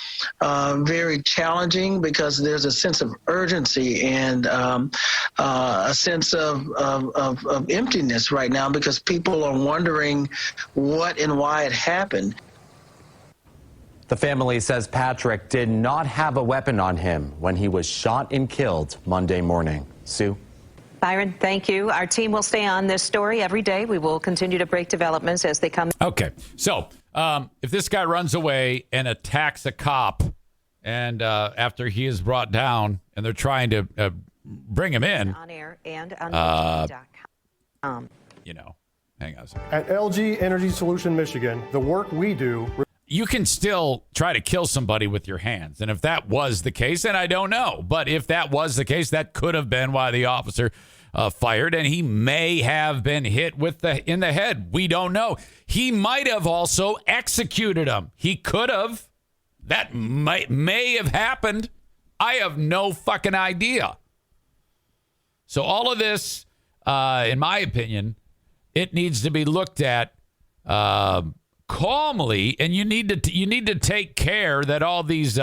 very challenging because there's a sense of urgency and a sense of emptiness right now because people are wondering what and why it happened. The family says Patrick did not have a weapon on him when he was shot and killed Monday morning. Sue? Byron, thank you. Our team will stay on this story every day. We will continue to break developments as they come. Okay, so if this guy runs away and attacks a cop, and after he is brought down, and they're trying to bring him in, On air and on YouTube.com. you know, hang on a second. At LG Energy Solution Michigan, the work we do. You can still try to kill somebody with your hands. And if that was the case, and I don't know, but if that was the case, that could have been why the officer fired, and he may have been hit in the head. We don't know. He might have also executed him. He could have. That may have happened. I have no fucking idea. So all of this, in my opinion, it needs to be looked at calmly, and you need to take care that all these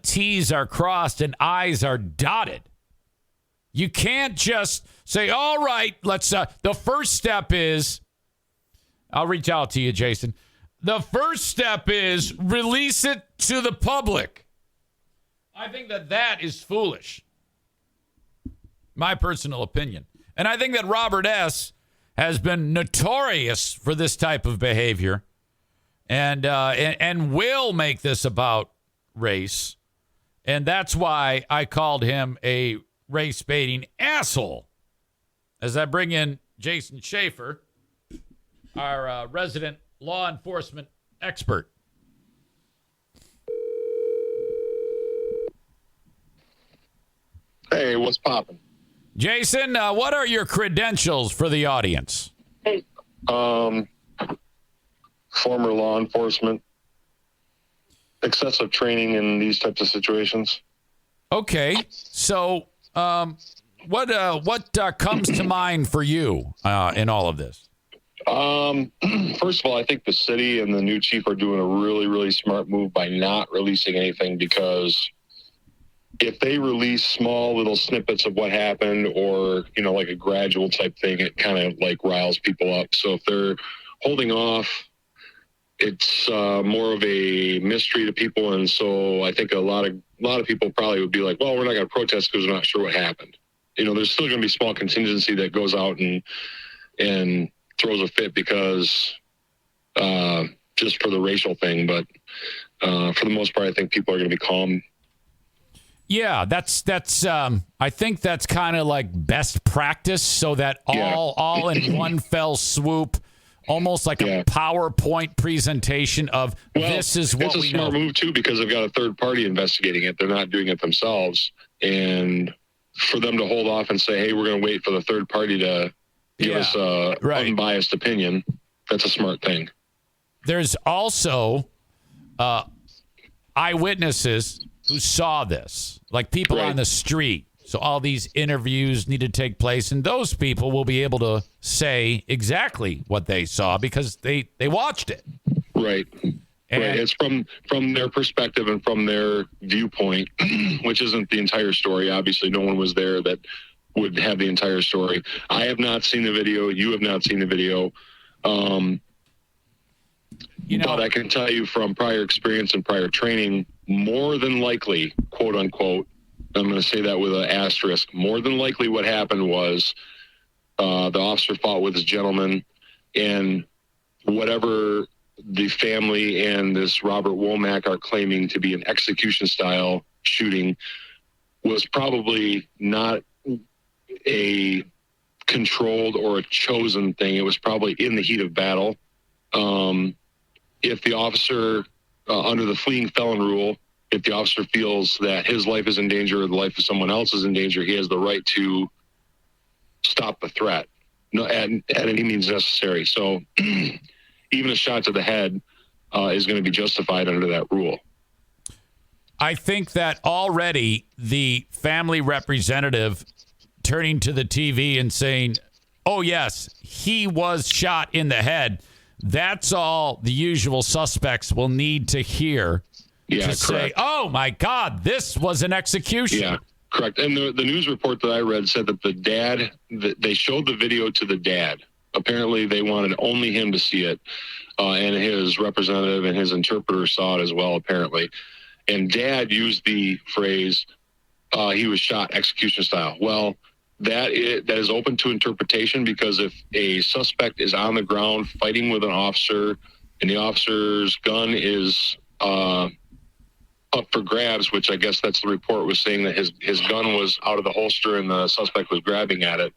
T's are crossed and I's are dotted. You can't just say, all right, let's the first step is, I'll reach out to you, Jason. The first step is release it to the public. I think that is foolish. My personal opinion. And I think that Robert S. has been notorious for this type of behavior. And will make this about race. And that's why I called him a race-baiting asshole. As I bring in Jason Schaefer, our resident law enforcement expert. Hey, what's poppin'? Jason, what are your credentials for the audience? former law enforcement, excessive training in these types of situations. Okay, so what comes to mind for you in all of this? First of all, I think the city and the new chief are doing a really, really smart move by not releasing anything, because if they release small little snippets of what happened, or, you know, like a gradual type thing, it kind of like riles people up. So if they're holding off, it's more of a mystery to people. And so I think a lot of people probably would be like, well, we're not going to protest because we're not sure what happened. You know, there's still going to be small contingency that goes out and throws a fit because just for the racial thing. But for the most part, I think people are going to be calm. Yeah, that's I think that's kind of like best practice, so that all in one fell swoop, almost like a PowerPoint presentation of this is what we know. It's a smart move too, because they've got a third party investigating it. They're not doing it themselves. And for them to hold off and say, hey, we're going to wait for the third party to give us a unbiased opinion, that's a smart thing. There's also eyewitnesses who saw this, like people on the street. So all these interviews need to take place, and those people will be able to say exactly what they saw because they watched it. Right. And it's from their perspective and from their viewpoint, which isn't the entire story. Obviously, no one was there that would have the entire story. I have not seen the video. You have not seen the video. But I can tell you from prior experience and prior training, more than likely, quote unquote, I'm going to say that with an asterisk, more than likely what happened was the officer fought with his gentleman, and whatever the family and this Robert Womack are claiming to be an execution style shooting was probably not a controlled or a chosen thing. It was probably in the heat of battle. If the officer, under the fleeing felon rule, if the officer feels that his life is in danger or the life of someone else is in danger, he has the right to stop the threat at any means necessary. So even a shot to the head is going to be justified under that rule. I think that already the family representative turning to the TV and saying, oh, yes, he was shot in the head. That's all the usual suspects will need to hear to say, oh, my God, this was an execution. Yeah, correct. And the news report that I read said that the dad, they showed the video to the dad. Apparently, they wanted only him to see it. And his representative and his interpreter saw it as well, apparently. And dad used the phrase, he was shot execution style. Well, that is open to interpretation, because if a suspect is on the ground fighting with an officer and the officer's gun is up for grabs, which I guess that's the report was saying that his gun was out of the holster and the suspect was grabbing at it.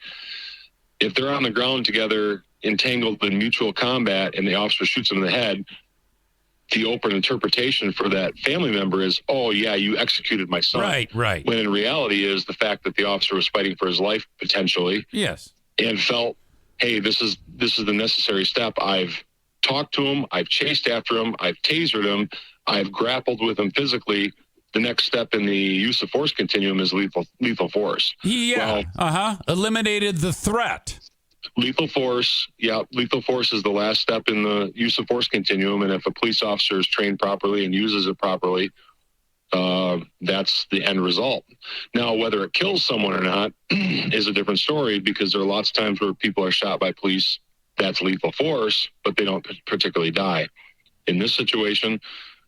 If they're on the ground together, entangled in mutual combat, and the officer shoots him in the head, the open interpretation for that family member is, oh, yeah, you executed my son. Right. When in reality is the fact that the officer was fighting for his life, potentially. Yes. And felt, hey, this is the necessary step. I've talked to him. I've chased after him. I've tasered him. I've grappled with him physically. The next step in the use of force continuum is lethal force. Yeah. Eliminated the threat. Lethal force is the last step in the use of force continuum. And if a police officer is trained properly and uses it properly, that's the end result. Now, whether it kills someone or not is a different story, because there are lots of times where people are shot by police. That's lethal force, but they don't particularly die. In this situation,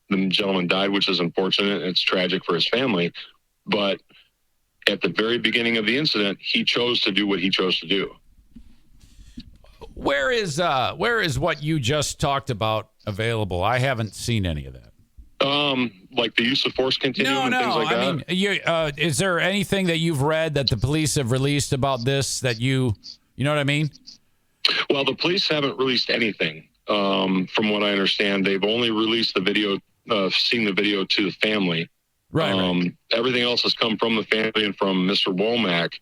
the gentleman died, which is unfortunate. It's tragic for his family. But at the very beginning of the incident, he chose to do what he chose to do. Where is what you just talked about available? I haven't seen any of that. Like the use of force continuum and things like that? I mean, is there anything that you've read that the police have released about this that you know what I mean? Well, the police haven't released anything. From what I understand, they've only released the video, seeing the video to the family. Right. Everything else has come from the family and from Mr. Womack.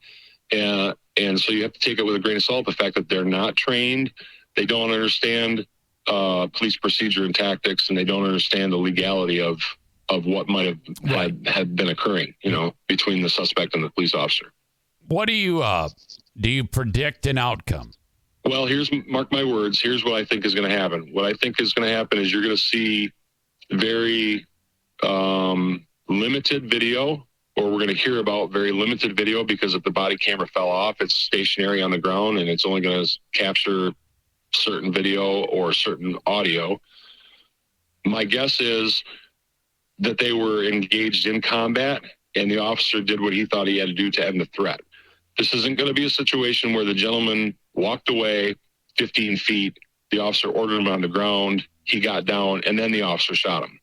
And so you have to take it with a grain of salt, the fact that they're not trained. They don't understand police procedure and tactics, and they don't understand the legality of what might have had been occurring, between the suspect and the police officer. What do you predict an outcome? Well, mark my words. Here's what I think is going to happen. What I think is going to happen is you're going to see very limited video, or we're going to hear about very limited video, because if the body camera fell off, it's stationary on the ground and it's only going to capture certain video or certain audio. My guess is that they were engaged in combat and the officer did what he thought he had to do to end the threat. This isn't going to be a situation where the gentleman walked away 15 feet, the officer ordered him on the ground, he got down, and then the officer shot him.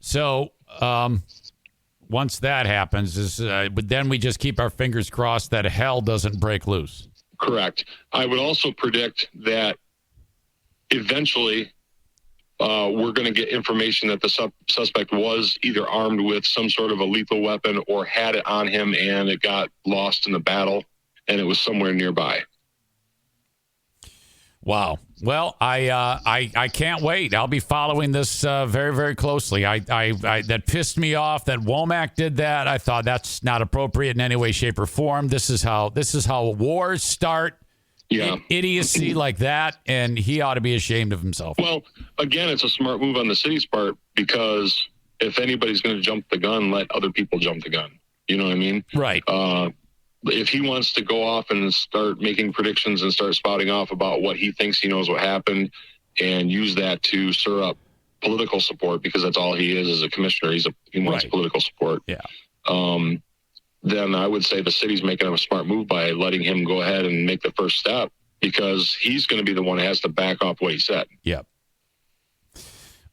So once that happens, then we just keep our fingers crossed that hell doesn't break loose. Correct. I would also predict that eventually we're going to get information that the suspect was either armed with some sort of a lethal weapon or had it on him and it got lost in the battle and it was somewhere nearby. Wow. Well, I can't wait. I'll be following this very, very closely. I that pissed me off that Womack did that. I thought that's not appropriate in any way, shape, or form. This is how wars start. Yeah. Idiocy like that, and he ought to be ashamed of himself. Well, again, it's a smart move on the city's part, because if anybody's going to jump the gun, let other people jump the gun. You know what I mean? Right. If he wants to go off and start making predictions and start spouting off about what he thinks he knows what happened and use that to stir up political support, because that's all he is as a commissioner. He wants political support. Yeah. Then I would say the city's making a smart move by letting him go ahead and make the first step, because he's going to be the one that has to back off what he said. Yep.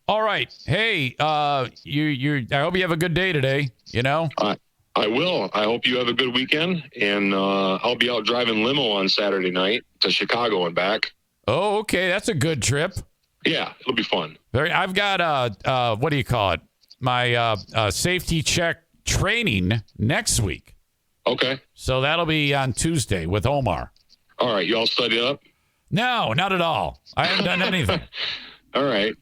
All right. Hey, I hope you have a good day today. I will. I hope you have a good weekend, and I'll be out driving limo on Saturday night to Chicago and back. Oh, okay. That's a good trip. Yeah, it'll be fun. I've got, what do you call it? My safety check training next week. Okay. So that'll be on Tuesday with Omar. All right. You all studied up? No, not at all. I haven't done anything. All right.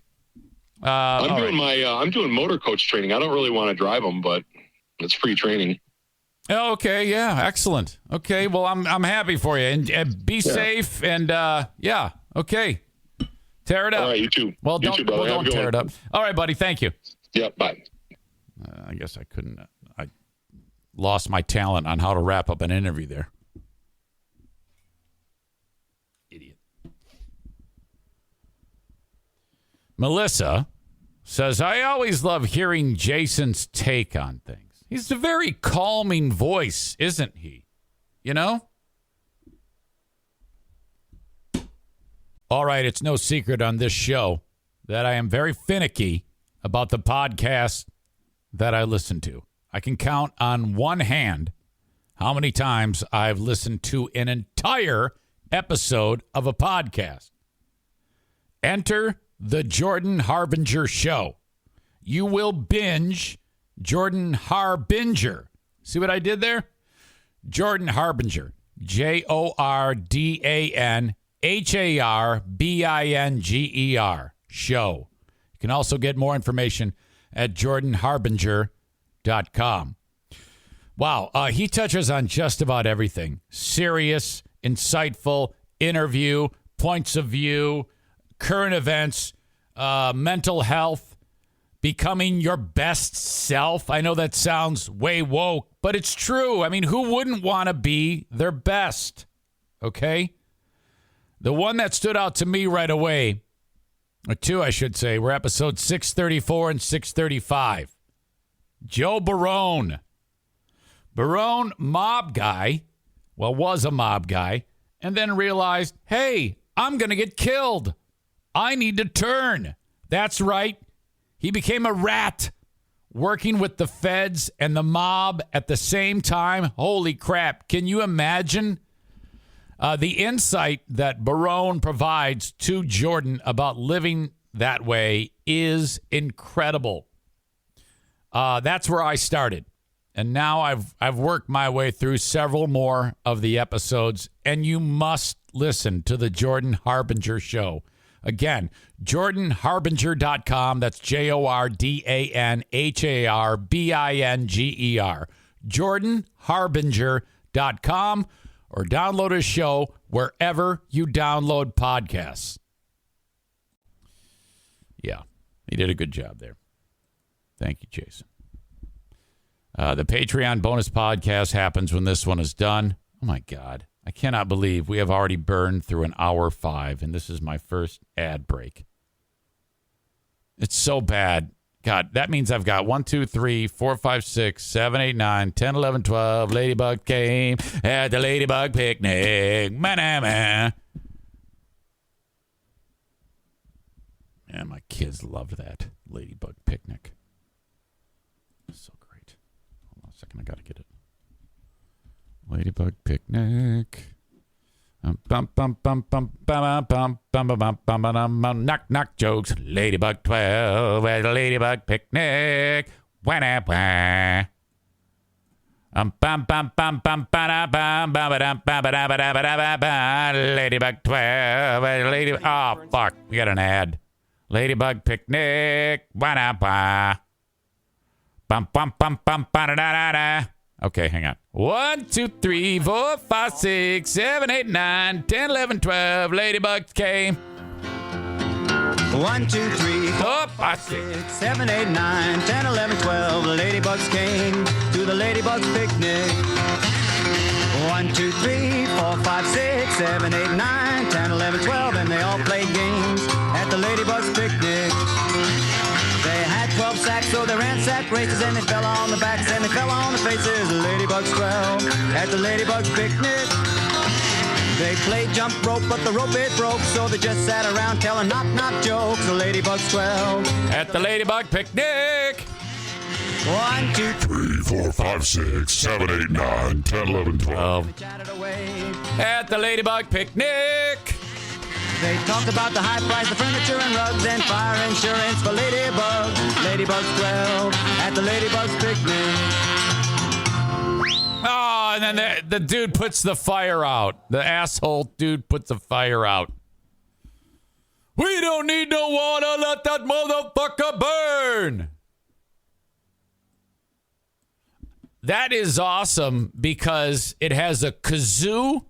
I'm doing motor coach training. I don't really want to drive them, but it's free training. Okay. Yeah. Excellent. Okay. Well, I'm happy for you, and be safe. And okay. Tear it up. All right. You too. Well, don't tear it up. All right, buddy. Thank you. Yep. Bye. I guess I couldn't. I lost my talent on how to wrap up an interview there. Idiot. Melissa says, I always love hearing Jason's take on things. He's a very calming voice, isn't he? All right, it's no secret on this show that I am very finicky about the podcast that I listen to. I can count on one hand how many times I've listened to an entire episode of a podcast. Enter the Jordan Harbinger Show. You will binge Jordan Harbinger. See what I did there? Jordan Harbinger. JordanHarbinger show. You can also get more information at jordanharbinger.com. Wow, he touches on just about everything. Serious, insightful, interview, points of view, current events, mental health, becoming your best self. I know that sounds way woke, but it's true. I mean, who wouldn't want to be their best? Okay? The one that stood out to me right away, or two, I should say, were episodes 634 and 635. Joe Barone. Barone, mob guy, was a mob guy, and then realized, hey, I'm going to get killed. I need to turn. That's right. He became a rat, working with the feds and the mob at the same time. Holy crap. Can you imagine? The insight that Barone provides to Jordan about living that way is incredible. That's where I started. And now I've worked my way through several more of the episodes, and you must listen to the Jordan Harbinger Show. Again, JordanHarbinger.com. That's JordanHarbinger. JordanHarbinger.com, or download his show wherever you download podcasts. Yeah, he did a good job there. Thank you, Jason. The Patreon bonus podcast happens when this one is done. Oh, my God. I cannot believe we have already burned through an hour 5, and this is my first ad break. It's so bad. God, that means I've got 1, 2, 3, 4, 5, 6, 7, 8, 9, 10, 11, 12. Ladybug came at the Ladybug picnic. Man, my kids loved that Ladybug picnic. So great. Hold on a second, I gotta get it. Ladybug picnic. Knock knock jokes. Ladybug 12 at the Ladybug picnic. Ladybug 12 at Ladybug. Oh fuck, we got an ad. Ladybug picnic. Okay, hang on. 1, 2, 3, 4, 5, 6, 7, 8, 9, 10, 11, 12. Ladybugs came. 1, 2, 3, 4, 5, 6, 7, 8, 9, 10, 11, 12. Ladybugs came to the Ladybugs picnic. 1, 2, 3, 4, 5, 6, 7, 8, 9, 10, 11, 12. And they all played games at the Ladybugs picnic. They had 12 sacks, so they ransacked races, and they fell on the backs, and they fell on the faces. The Ladybugs 12 at the Ladybugs picnic. They played jump rope, but the rope it broke, so they just sat around telling knock-knock jokes. The Ladybugs 12 at the Ladybug picnic. 1, 2, 3, 4, 5, 6, 7, 8, 9, 10, 11, 12. At the Ladybug picnic. They talked about the high price of furniture and rugs and fire insurance for Ladybug. Ladybugs 12 at the Ladybugs picnic. Oh, and then the dude puts the fire out. The asshole dude puts the fire out. We don't need no water. Let that motherfucker burn. That is awesome because it has a kazoo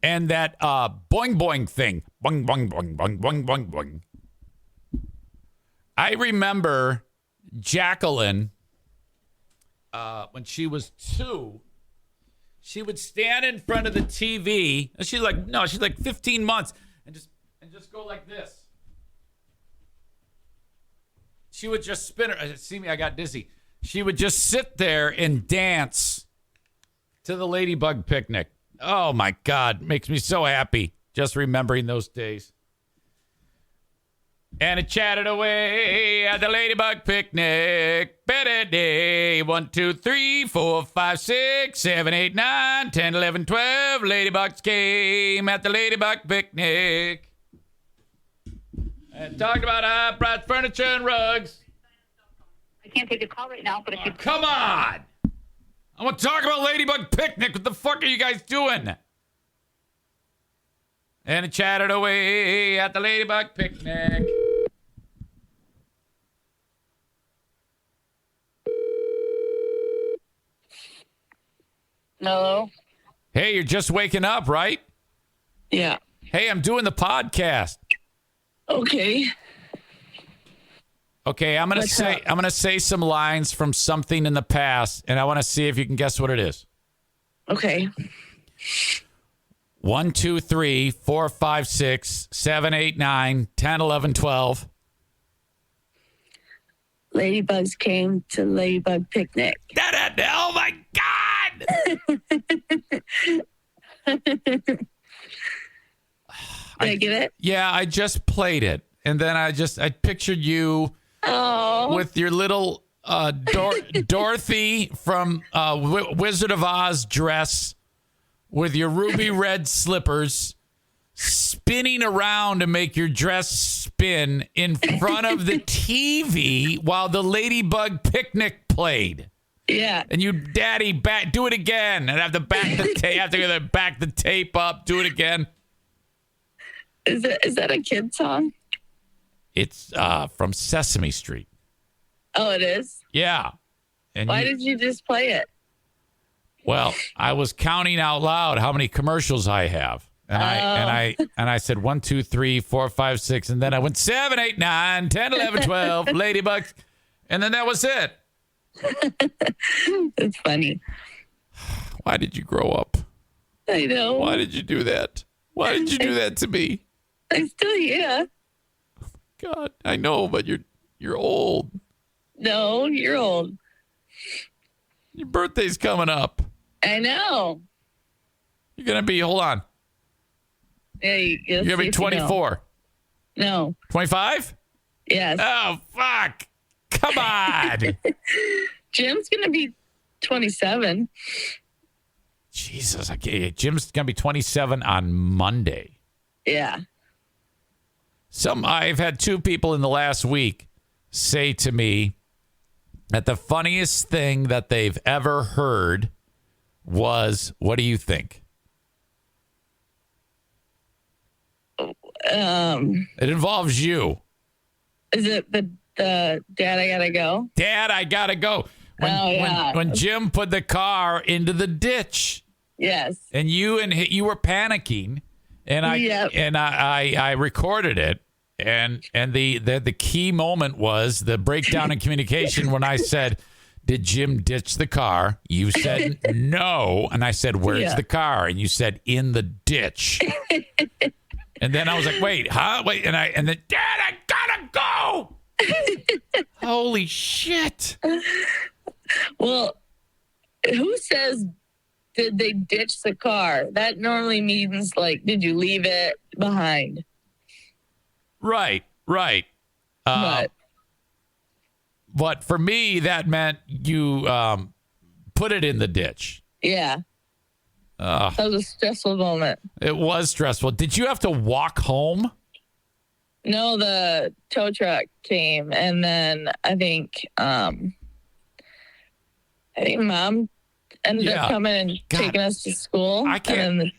and that boing boing thing. Boing, boing, boing, boing, boing, boing, boing. I remember Jacqueline, when she was 2, she would stand in front of the TV. And she's like 15 months and just go like this. She would just spin her. See me, I got dizzy. She would just sit there and dance to the Ladybug picnic. Oh, my God. Makes me so happy just remembering those days. And it chatted away at the Ladybug picnic. Better day. 1, 2, 3, 4, 5, 6, 7, 8, 9, 10, 11, 12. Ladybugs came at the Ladybug picnic. And talked about high-priced furniture and rugs. I can't take a call right now, but if you... Come on! I want to talk about Ladybug picnic. What the fuck are you guys doing? And it chatted away at the Ladybug picnic. Hello? Hey, you're just waking up, right? Yeah. Hey, I'm doing the podcast. Okay. Okay, I'm gonna say some lines from something in the past, and I want to see if you can guess what it is. Okay. 1, 2, 3, 4, 5, 6, 7, 8, 9, 10, 11, 12. Ladybugs came to Ladybug picnic. Oh my God! Did I get it? Yeah, I just played it, and then I pictured you with your little Dorothy from Wizard of Oz dress, with your ruby red slippers, spinning around to make your dress spin in front of the TV while the Ladybug picnic played. Yeah. And you, Daddy, do it again. And have to back the tape. Have to back the tape up. Do it again. Is that a kid song? It's from Sesame Street. Oh, it is? Yeah. And Why did you just play it? Well, I was counting out loud how many commercials I have. And I said 1, 2, 3, 4, 5, 6. And then I went 7, 8, 9, 10, 11, 12, Ladybugs. And then that was it. It's funny. Why did you grow up? I know. Why did you do that? Why did you do that to me? I'm still here. God, I know, but you're old. No, you're old. Your birthday's coming up. I know. You're gonna be. Hold on. Yeah, you're gonna be 24. No. 25? Yes. Oh fuck! Come on. Jim's gonna be 27. Jesus, Jim's gonna be 27 on Monday. Yeah. I've had 2 people in the last week say to me that the funniest thing that they've ever heard was, what do you think? It involves you. Is it the Dad, I gotta go? Dad, I gotta go. When Jim put the car into the ditch. Yes. And you were panicking, and I recorded it, and the key moment was the breakdown in communication when I said, "Did Jim ditch the car?" You said no, and I said, "Where's the car?" And you said, "In the ditch." And then I was like, "Wait, huh? Wait," and then, "Dad, I gotta go." Holy shit! Well, who says? Did they ditch the car? That normally means, like, did you leave it behind? Right. But for me, that meant you put it in the ditch. Yeah. That was a stressful moment. It was stressful. Did you have to walk home? No, the tow truck came, and then I think Mom ended up coming and taking us to school. I can't,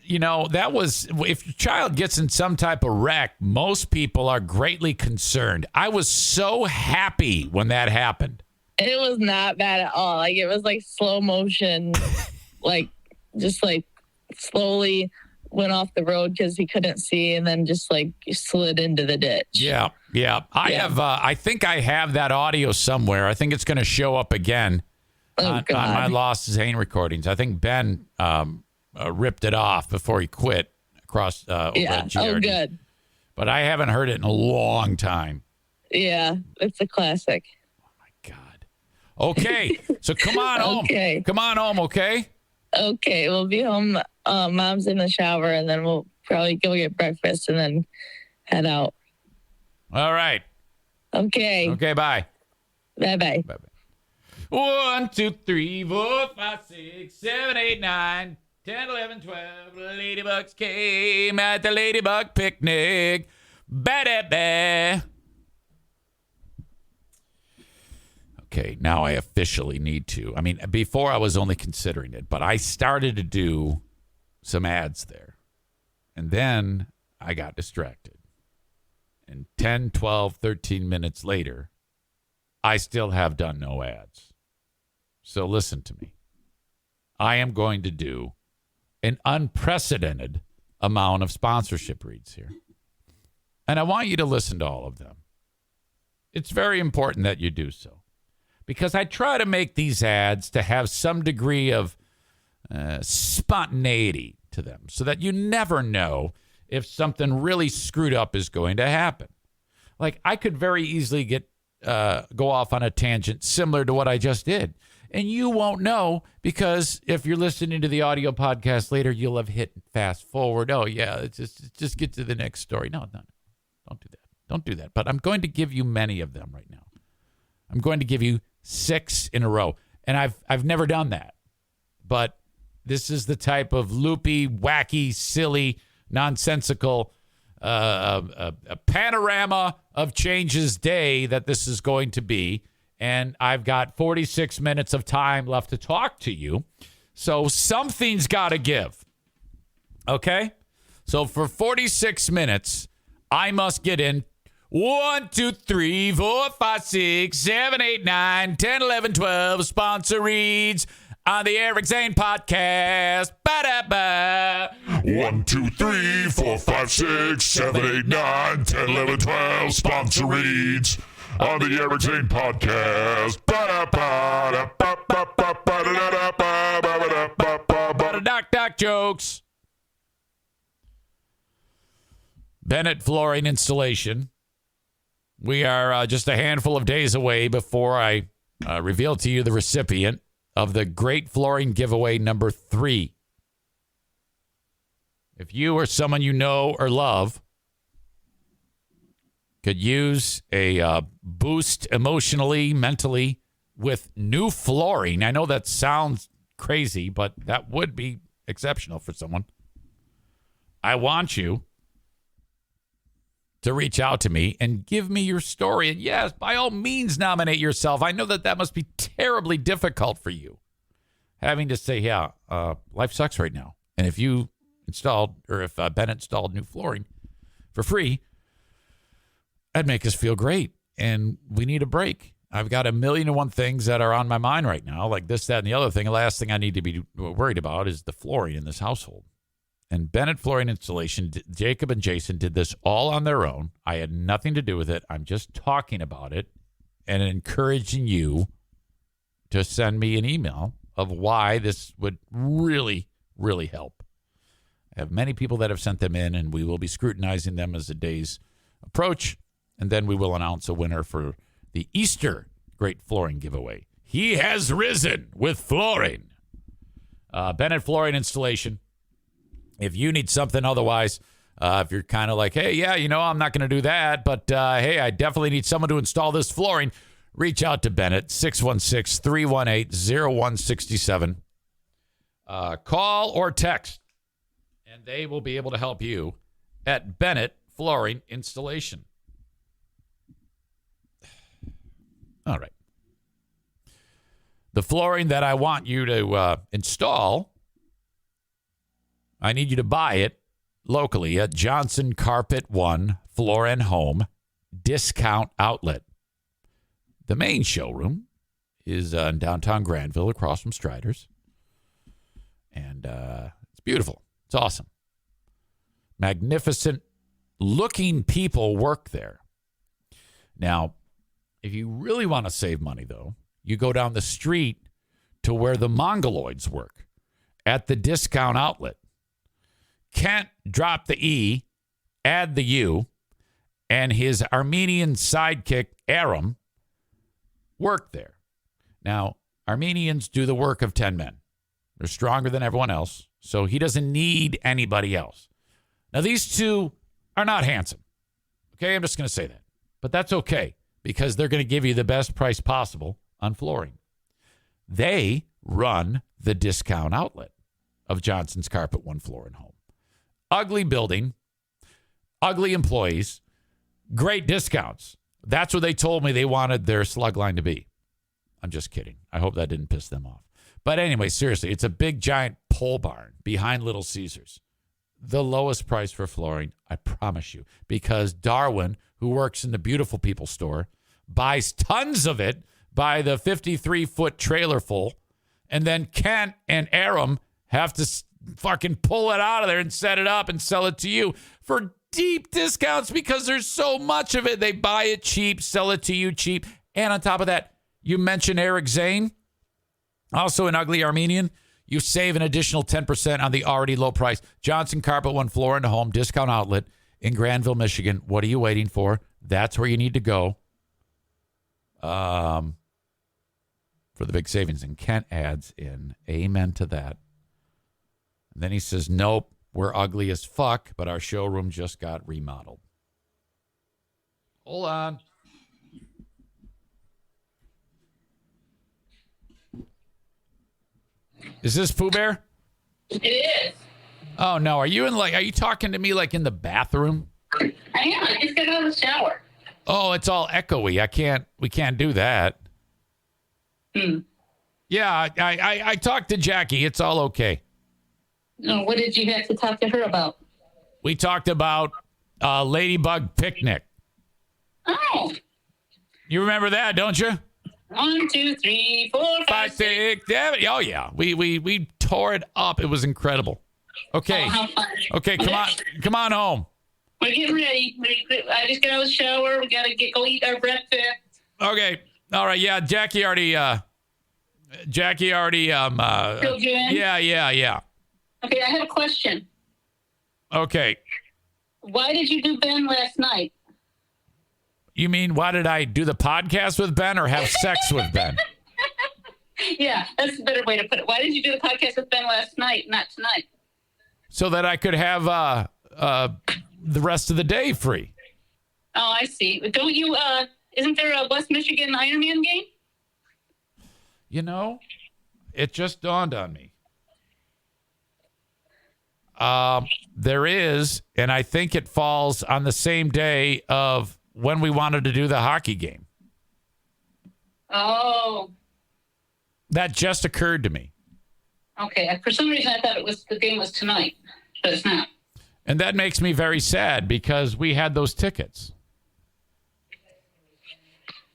that was, if your child gets in some type of wreck, most people are greatly concerned. I was so happy when that happened. It was not bad at all. Like, it was like slow motion, just slowly went off the road because he couldn't see, and then just slid into the ditch. Yeah. I think I have that audio somewhere. I think it's going to show up again. On my Lost Zane recordings. I think Ben ripped it off before he quit across over at GRD. Oh, good. But I haven't heard it in a long time. Yeah, it's a classic. Oh, my God. Okay, so come on home. Okay. Come on home, okay? Okay, we'll be home. Mom's in the shower, and then we'll probably go get breakfast and then head out. All right. Okay. Okay, bye. Bye-bye. Bye-bye. 1, 2, 3, 4, 5, 6, 7, 8, 9, 10, 11, 12. Ladybugs came at the Ladybug picnic. Ba-da-ba. Okay, now I officially need to. I mean, before I was only considering it, but I started to do some ads there. And then I got distracted. And 10, 12, 13 minutes later, I still have done no ads. So listen to me. I am going to do an unprecedented amount of sponsorship reads here. And I want you to listen to all of them. It's very important that you do so. Because I try to make these ads to have some degree of spontaneity to them so that you never know if something really screwed up is going to happen. Like, I could very easily go off on a tangent similar to what I just did. And you won't know because if you're listening to the audio podcast later, you'll have hit fast forward. Oh, yeah, just get to the next story. No, don't do that. Don't do that. But I'm going to give you many of them right now. I'm going to give you 6 in a row. And I've never done that. But this is the type of loopy, wacky, silly, nonsensical a panorama of changes day that this is going to be. And I've got 46 minutes of time left to talk to you. So something's got to give. Okay? So for 46 minutes, I must get in 1, 2, 3, 4, 5, 6, 7, 8, 9, 10, 11, 12 sponsor reads on the Eric Zane podcast. Ba-da-ba. 1, 2, 3, 4, 5, 6, 7, 8, 9, 10, 11, 12 sponsor reads on the Eric Zane podcast. Knock jokes. Bennett Flooring Installation. We are just a handful of days away before I reveal to you the recipient of the Great Flooring Giveaway number 3. If you or someone you know or love could use a boost emotionally, mentally with new flooring, I know that sounds crazy, but that would be exceptional for someone. I want you to reach out to me and give me your story. And yes, by all means, nominate yourself. I know that must be terribly difficult for you. Having to say, yeah, life sucks right now. And if you installed, or if Ben installed new flooring for free, that'd make us feel great. And we need a break. I've got 1,000,001 things that are on my mind right now, like this, that, and the other thing. The last thing I need to be worried about is the flooring in this household. And Bennett Flooring Installation, Jacob and Jason did this all on their own. I had nothing to do with it. I'm just talking about it and encouraging you to send me an email of why this would really, really help. I have many people that have sent them in, and we will be scrutinizing them as the days approach. And then we will announce a winner for the Easter Great Flooring Giveaway. He has risen with flooring. Bennett Flooring Installation. If you need something otherwise, if you're kind of like, hey, yeah, I'm not going to do that, but hey, I definitely need someone to install this flooring, reach out to Bennett, 616-318-0167. Call or text, and they will be able to help you at Bennett Flooring Installation. All right. The flooring that I want you to install, I need you to buy it locally at Johnson Carpet One Floor and Home Discount Outlet. The main showroom is in downtown Granville across from Strider's. And it's beautiful. It's awesome. Magnificent looking people work there. Now, if you really want to save money, though, you go down the street to where the Mongoloids work at the Discount Outlet. Kent dropped the E, add the U, and his Armenian sidekick, Aram, worked there. Now, Armenians do the work of 10 men. They're stronger than everyone else, so he doesn't need anybody else. Now, these two are not handsome. Okay, I'm just going to say that. But that's okay, because they're going to give you the best price possible on flooring. They run the Discount Outlet of Johnson's Carpet One Floor and Home. Ugly building, ugly employees, great discounts. That's what they told me they wanted their slug line to be. I'm just kidding. I hope that didn't piss them off. But anyway, seriously, it's a big, giant pole barn behind Little Caesars. The lowest price for flooring, I promise you, because Darwin, who works in the Beautiful People store, buys tons of it by the 53-foot trailer full, and then Kent and Aram have to fucking pull it out of there and set it up and sell it to you for deep discounts because there's so much of it. They buy it cheap, sell it to you cheap. And on top of that, you mentioned Eric Zane, also an ugly Armenian. You save an additional 10% on the already low price. Johnson Carpet One Floor and Home Discount Outlet in Granville, Michigan. What are you waiting for? That's where you need to go for the big savings. And Kent adds in, amen to that. And then he says, nope, we're ugly as fuck, but our showroom just got remodeled. Hold on. Is this Pooh Bear? It is. Oh, no. Are you talking to me like in the bathroom? I am. I just got out of the shower. Oh, it's all echoey. We can't do that. Yeah, I talked to Jackie. It's all okay. No, what did you have to talk to her about? We talked about Ladybug picnic. Oh. You remember that, don't you? 1, 2, 3, 4, 5, 6. 7. Oh yeah, we tore it up. It was incredible. Okay, Oh, how fun. okay, come on home. We're getting ready. I just got out of the shower. We gotta go eat our breakfast. Okay, all right, yeah. Jackie already. Filled you in? Yeah. Okay, I have a question. Okay, Why did you do Ben last night? you mean why did I do the podcast with Ben or have sex with Ben? Yeah, that's a better way to put it. Why did you do the podcast with Ben last night, not tonight? So that I could have the rest of the day free. Oh, I see. Don't you, isn't there a West Michigan Ironman game? You know, it just dawned on me. There is, and I think it falls on the same day of when we wanted to do the hockey game. Oh, That just occurred to me. okay. For some reason, I thought the game was tonight, but it's not. And that makes me very sad because we had those tickets.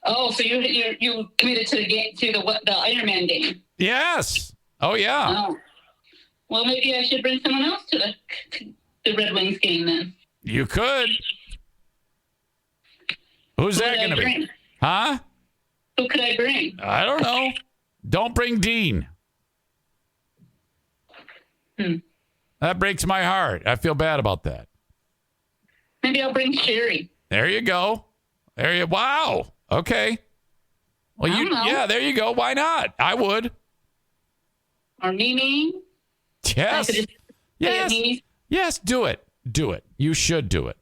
Oh, so you committed to the game, to the Ironman game? Yes. Oh, yeah. Oh. Well, maybe I should bring someone else to the Red Wings game then. You could. Who's that going to be? Huh? Who could I bring? I don't know. Don't bring Dean. That breaks my heart. I feel bad about that. Maybe I'll bring Sherry. There you go. Wow. Okay. Well, I don't know. yeah, there you go. Why not? I would. Or Mimi. Yes. Yes. Mimi. Yes, do it. Do it. You should do it.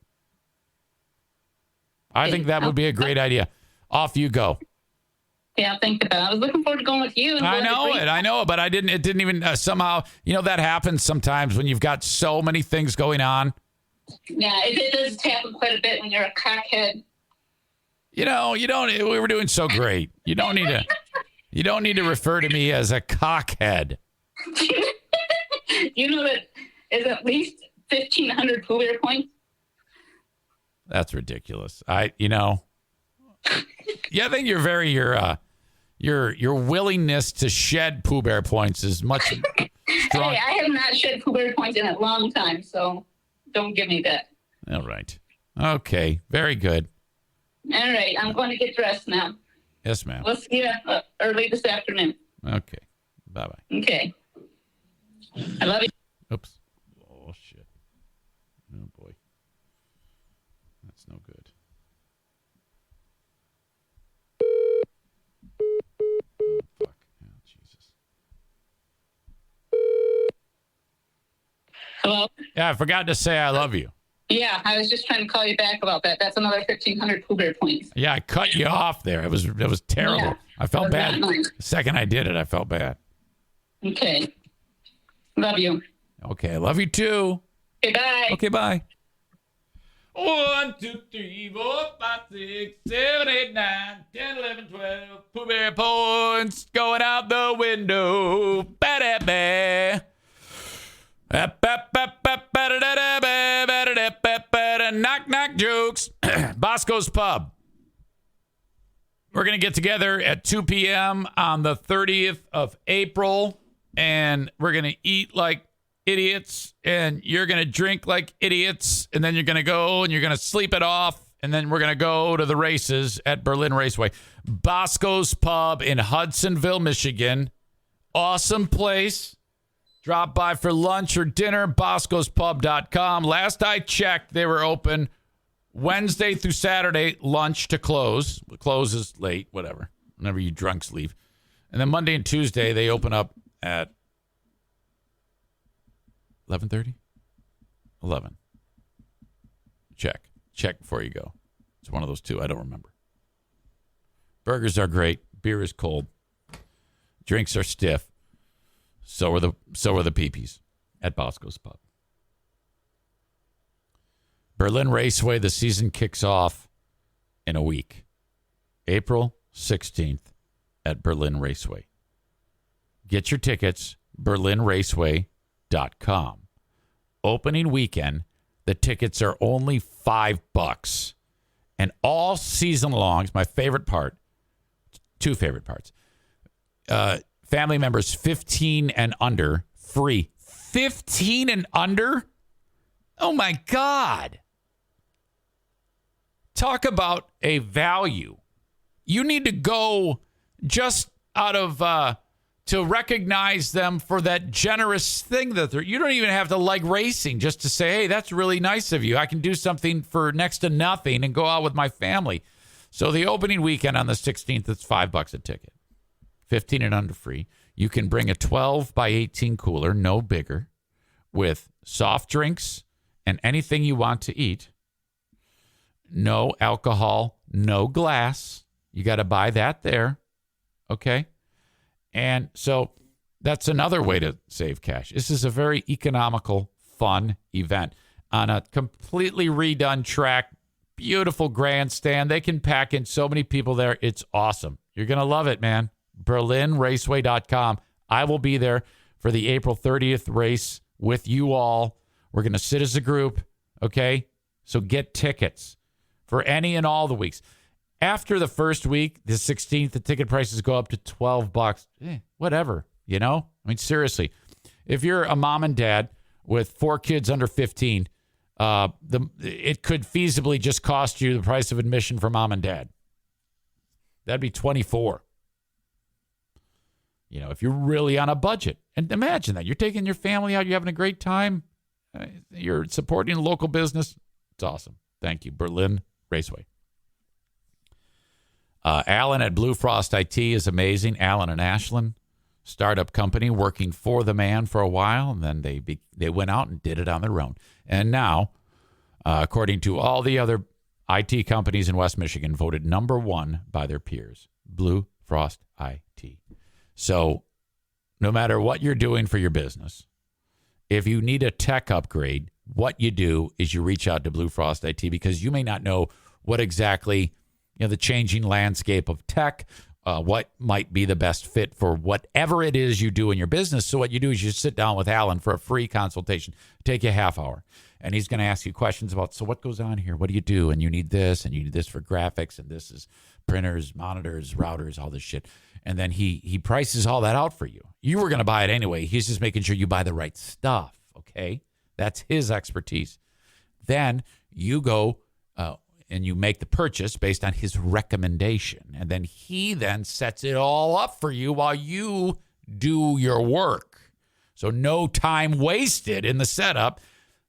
I think that would be a great idea. Off you go. Yeah, I'll think about it. I was looking forward to going with you. I know it, but it didn't even somehow, that happens sometimes when you've got so many things going on. Yeah, it does happen quite a bit when you're a cockhead. You don't, we were doing so great. You don't need to refer to me as a cockhead. You know that is at least 1,500 Pooh Bear points? That's ridiculous. I think your willingness to shed Pooh Bear points is much strong. Hey, I have not shed Pooh Bear points in a long time, so don't give me that. All right. Okay. Very good. All right, I'm going to get dressed now. Yes, ma'am. We'll see you early this afternoon. Okay. Bye-bye. Okay. I love you. Oops. Oh, shit. Oh, boy. That's no good. Oh, fuck. Oh, Jesus. Hello? Yeah, I forgot to say I love you. Yeah, I was just trying to call you back about that. That's another 1,500 Pooh Bear points. Yeah, I cut you off there. It was terrible. Yeah, I felt that was bad. not nice. The second I did it, I felt bad. Okay. Love you. Okay, I love you too. Okay, bye. Okay, bye. 1, 2, 3, 4, 5, 6, 7, 8, 9, 10, 11, 12. Pooh Bear points going out the window. Ba-da-ba. Knock, knock jokes. Bosco's Pub. We're going to get together at 2 p.m. on the 30th of April, and we're going to eat like idiots, and you're going to drink like idiots, and then you're going to go and you're going to sleep it off, and then we're going to go to the races at Berlin Raceway. Bosco's Pub in Hudsonville, Michigan. Awesome place. Drop by for lunch or dinner, boscospub.com. Last I checked, they were open Wednesday through Saturday, lunch to close. Close is late, whatever, whenever you drunks leave. And then Monday and Tuesday, they open up at 11:30? 11. Check before you go. It's one of those two. I don't remember. Burgers are great. Beer is cold. Drinks are stiff. So are the peepees at Bosco's Pub. Berlin Raceway, the season kicks off in a week. April 16th. at Berlin Raceway. Get your tickets, berlinraceway.com. Opening weekend, the tickets are only $5. And all season long, it's my favorite part, two favorite parts. Family members 15 and under, free. 15 and under? Oh, my God. Talk about a value. You need to go just out of to recognize them for that generous thing that you don't even have to like racing just to say, hey, that's really nice of you. I can do something for next to nothing and go out with my family. So the opening weekend on the 16th, it's $5 a ticket. 15 and under free. You can bring a 12 by 18 cooler, no bigger, with soft drinks and anything you want to eat. No alcohol, no glass. You got to buy that there. Okay? And so that's another way to save cash. This is a very economical, fun event on a completely redone track, beautiful grandstand. They can pack in so many people there. It's awesome. You're going to love it, man. BerlinRaceway.com. I will be there for the April 30th race with you all. We're going to sit as a group, okay? So get tickets for any and all the weeks. After the first week, the 16th, the ticket prices go up to $12. Whatever, you know? I mean, seriously. If you're a mom and dad with 4 kids under 15, it could feasibly just cost you the price of admission for mom and dad. That'd be $24. You know, if you're really on a budget. And imagine that. You're taking your family out. You're having a great time. You're supporting a local business. It's awesome. Thank you. Berlin Raceway. Alan at Blue Frost IT is amazing. Alan and Ashlyn, startup company working for the man for a while. And then they went out and did it on their own. And now, according to all the other IT companies in West Michigan, voted number 1 by their peers. Blue Frost IT. So no matter what you're doing for your business, if you need a tech upgrade, what you do is you reach out to Blue Frost IT because you may not know what exactly, the changing landscape of tech, what might be the best fit for whatever it is you do in your business. So what you do is you sit down with Alan for a free consultation. Take you a half hour. And he's going to ask you questions about, so what goes on here? What do you do? And you need this, and you need this for graphics, and this is printers, monitors, routers, all this shit. And then he prices all that out for you. You were going to buy it anyway. He's just making sure you buy the right stuff, okay? That's his expertise. Then you go and you make the purchase based on his recommendation. And then he then sets it all up for you while you do your work. So no time wasted in the setup.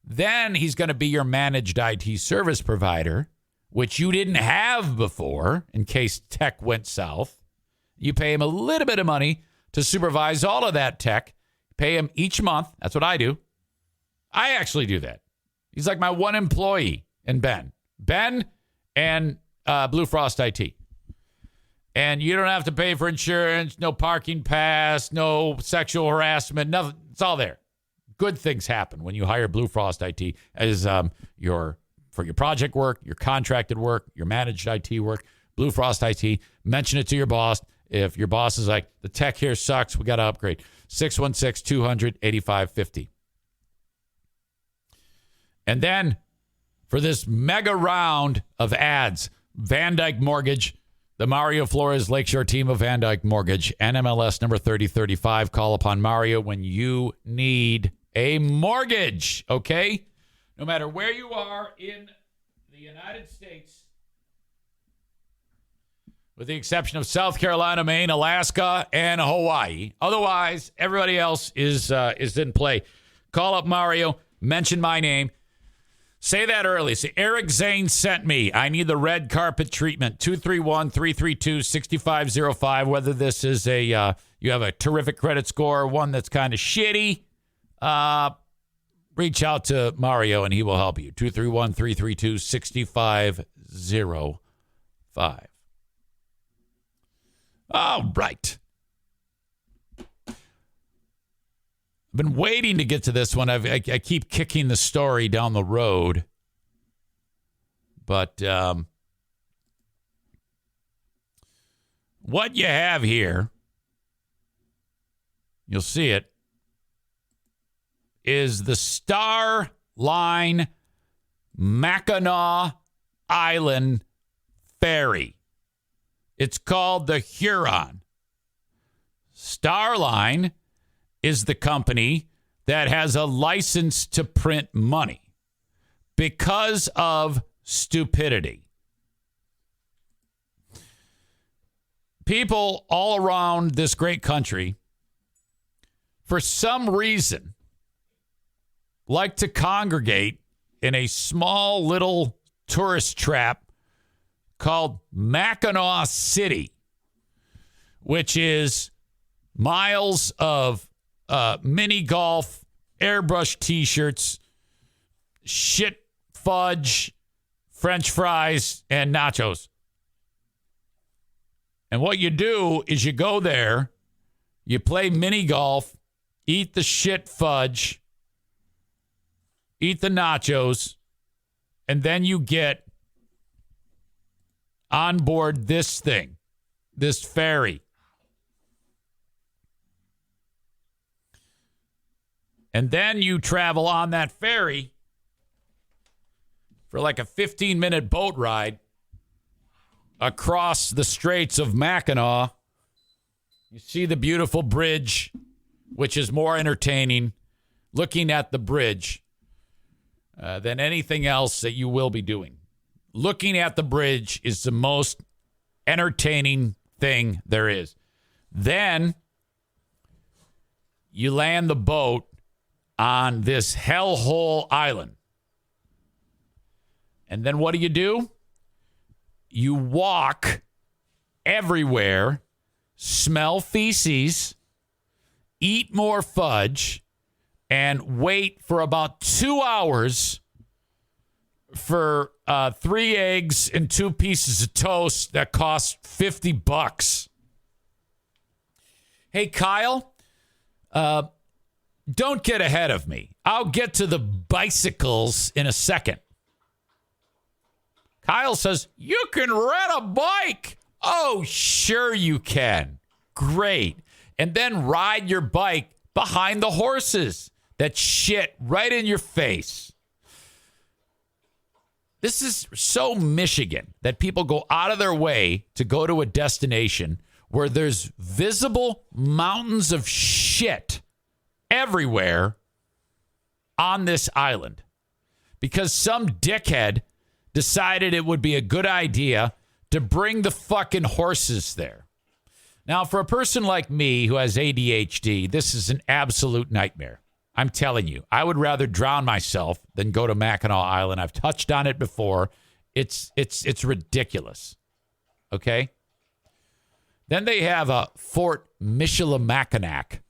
Then he's going to be your managed IT service provider, which you didn't have before in case tech went south. You pay him a little bit of money to supervise all of that tech. Pay him each month. That's what I do. I actually do that. He's like my one employee and Ben and Blue Frost IT. And you don't have to pay for insurance, no parking pass, no sexual harassment, nothing. It's all there. Good things happen when you hire Blue Frost IT as for your project work, your contracted work, your managed IT work. Blue Frost IT. Mention it to your boss. If your boss is like, the tech here sucks, we got to upgrade. 616-200-8550. And then for this mega round of ads, Van Dyke Mortgage, the Mario Flores Lakeshore team of Van Dyke Mortgage, NMLS number 3035. Call upon Mario when you need a mortgage, okay? No matter where you are in the United States, with the exception of South Carolina, Maine, Alaska, and Hawaii. Otherwise, everybody else is in play. Call up Mario. Mention my name. Say that early. Say, Eric Zane sent me. I need the red carpet treatment. 231-332-6505. Whether this is you have a terrific credit score, one that's kind of shitty, reach out to Mario and he will help you. 231-332-6505. All right. I've been waiting to get to this one. I keep kicking the story down the road. But what you have here, you'll see it, is the Star Line Mackinac Island Ferry. It's called the Huron. Starline is the company that has a license to print money because of stupidity. People all around this great country, for some reason, like to congregate in a small little tourist trap called Mackinac City, which is miles of mini golf, airbrush t-shirts, shit fudge, French fries, and nachos. And what you do is you go there, you play mini golf, eat the shit fudge, eat the nachos, and then you get on board this thing, this ferry. And then you travel on that ferry for like a 15-minute boat ride across the Straits of Mackinac. You see the beautiful bridge, which is more entertaining looking at the bridge than anything else that you will be doing. Looking at the bridge is the most entertaining thing there is. Then you land the boat on this hellhole island. And then what do? You walk everywhere, smell feces, eat more fudge, and wait for about 2 hours for 3 eggs and 2 pieces of toast that cost $50. Hey, Kyle, don't get ahead of me. I'll get to the bicycles in a second. Kyle says, you can rent a bike. Oh, sure you can. Great. And then ride your bike behind the horses that shit right in your face. This is so Michigan that people go out of their way to go to a destination where there's visible mountains of shit everywhere on this island because some dickhead decided it would be a good idea to bring the fucking horses there. Now, for a person like me who has ADHD, this is an absolute nightmare. I'm telling you, I would rather drown myself than go to Mackinac Island. I've touched on it before. It's ridiculous. Okay? Then they have a Fort Michilimackinac.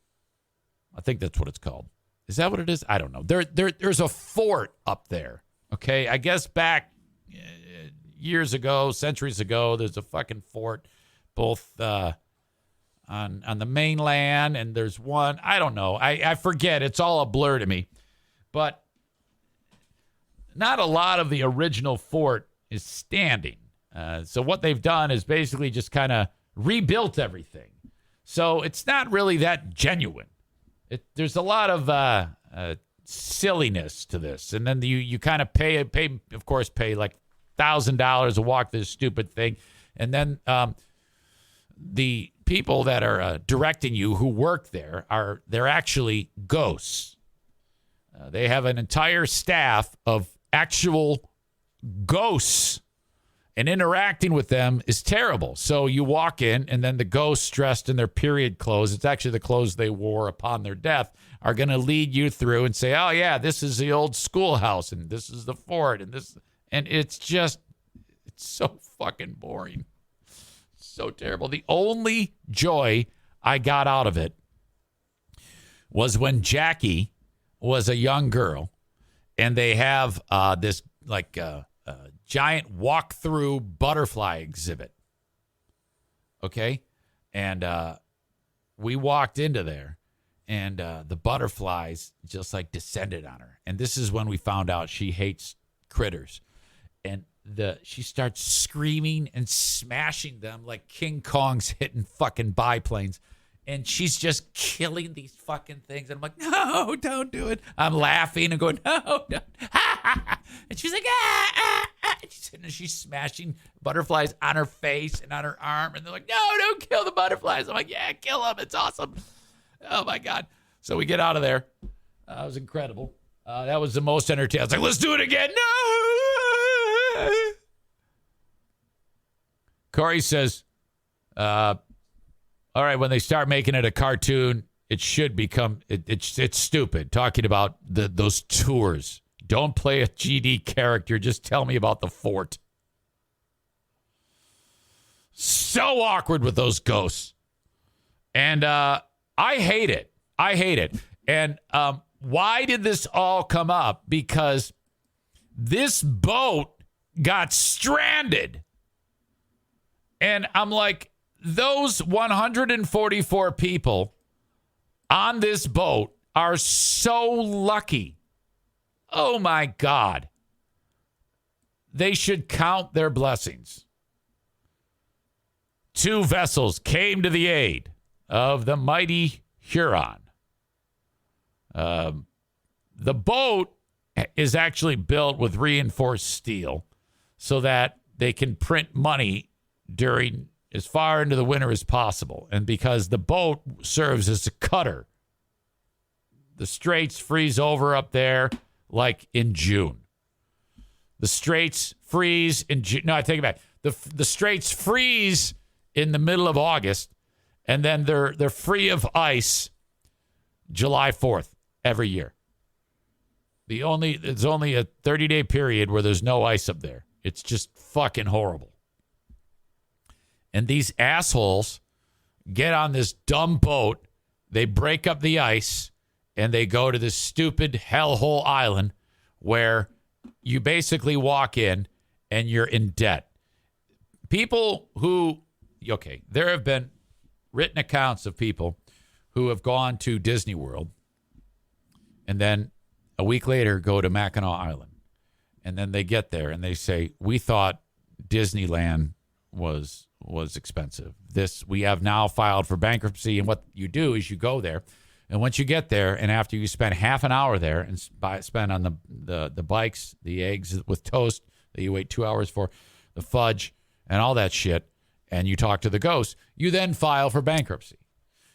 I think that's what it's called. Is that what it is? I don't know. There's a fort up there. Okay? I guess back years ago, centuries ago, there's a fucking fort both on the mainland, and there's one, I don't know. I forget. It's all a blur to me. But not a lot of the original fort is standing. So what they've done is basically just kind of rebuilt everything. So it's not really that genuine. There's a lot of silliness to this. And then you kind of pay, of course, pay like $1,000 to walk this stupid thing. And then the people that are directing you who work there they're actually ghosts. They have an entire staff of actual ghosts, and interacting with them is terrible. So you walk in, and then the ghosts dressed in their period clothes, it's actually the clothes they wore upon their death, are going to lead you through and say, oh yeah, this is the old schoolhouse, and this is the fort, and it's so fucking boring. So terrible. The only joy I got out of it was when Jackie was a young girl, and they have this like giant walk-through butterfly exhibit. Okay? And we walked into there, and the butterflies just like descended on her. And this is when we found out she hates critters. And she starts screaming and smashing them like King Kong's hitting fucking biplanes. And she's just killing these fucking things. And I'm like, no, don't do it. I'm laughing and going, no, don't. And she's like, And she's smashing butterflies on her face and on her arm. And they're like, no, don't kill the butterflies. I'm like, yeah, kill them. It's awesome. Oh, my God. So we get out of there. It was incredible. That was the most entertaining. I was like, let's do it again. No. Corey says, all right, when they start making it a cartoon, it should become, it's stupid. Talking about those tours. Don't play a GD character. Just tell me about the fort. So awkward with those ghosts. And I hate it. And why did this all come up? Because this boat got stranded. And I'm like, those 144 people on this boat are so lucky. Oh, my God. They should count their blessings. 2 vessels came to the aid of the mighty Huron. The boat is actually built with reinforced steel so that they can print money during as far into the winter as possible. And because the boat serves as a cutter, the straits freeze over up there like in June. The straits freeze in June. No, I take it back. The straits freeze in the middle of August, and then they're free of ice July 4th every year. It's only a 30-day period where there's no ice up there. It's just fucking horrible. And these assholes get on this dumb boat, they break up the ice, and they go to this stupid hellhole island where you basically walk in and you're in debt. People who, there have been written accounts of people who have gone to Disney World and then a week later go to Mackinac Island. And then they get there and they say, we thought Disneyland was expensive. We have now filed for bankruptcy. And what you do is you go there. And once you get there, and after you spend half an hour there and spend on the bikes, the eggs with toast that you wait 2 hours for, the fudge, and all that shit, and you talk to the ghost, you then file for bankruptcy.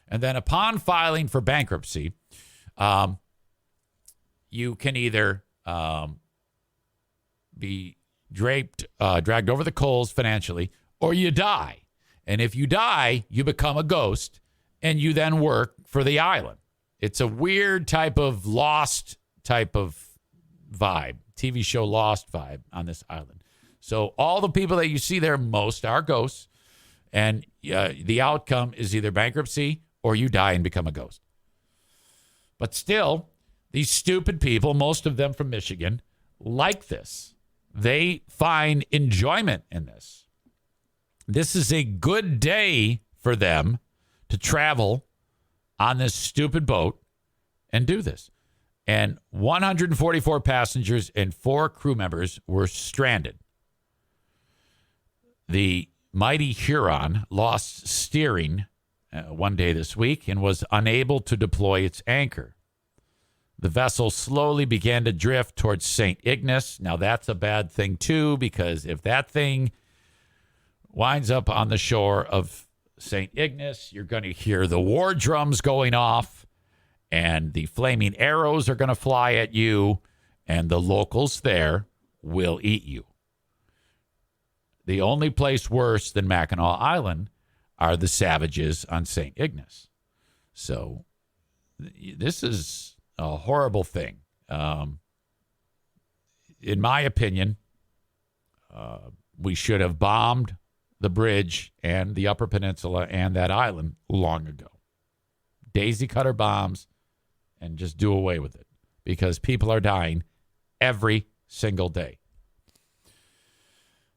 And then upon filing for bankruptcy, you can either be dragged over the coals financially, or you die. And if you die, you become a ghost, and you then work for the island. It's a weird type of Lost type of vibe, TV show Lost vibe on this island. So all the people that you see there, most are ghosts, and the outcome is either bankruptcy or you die and become a ghost. But still, these stupid people, most of them from Michigan, like this. They find enjoyment in this. This is a good day for them to travel on this stupid boat and do this. And 144 passengers and 4 crew members were stranded. The mighty Huron lost steering one day this week and was unable to deploy its anchor. The vessel slowly began to drift towards St. Ignace. Now, that's a bad thing, too, because if that thing winds up on the shore of St. Ignace, you're going to hear the war drums going off, and the flaming arrows are going to fly at you, and the locals there will eat you. The only place worse than Mackinac Island are the savages on St. Ignace. So this is a horrible thing. In my opinion, we should have bombed the bridge and the Upper Peninsula and that island long ago. Daisy cutter bombs and just do away with it, because people are dying every single day.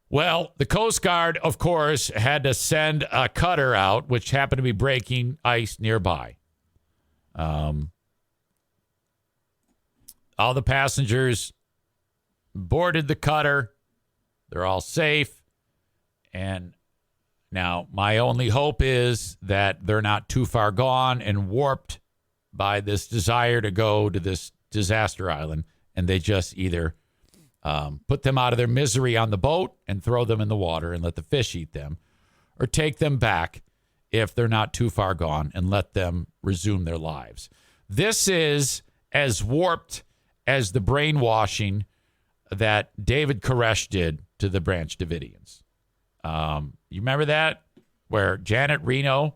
Well, the Coast Guard, of course, had to send a cutter out, which happened to be breaking ice nearby. All the passengers boarded the cutter, They're all safe. And now my only hope is that they're not too far gone and warped by this desire to go to this disaster island, and they just either put them out of their misery on the boat and throw them in the water and let the fish eat them, or take them back if they're not too far gone and let them resume their lives. This is as warped as the brainwashing that David Koresh did to the Branch Davidians. You remember that? Where Janet Reno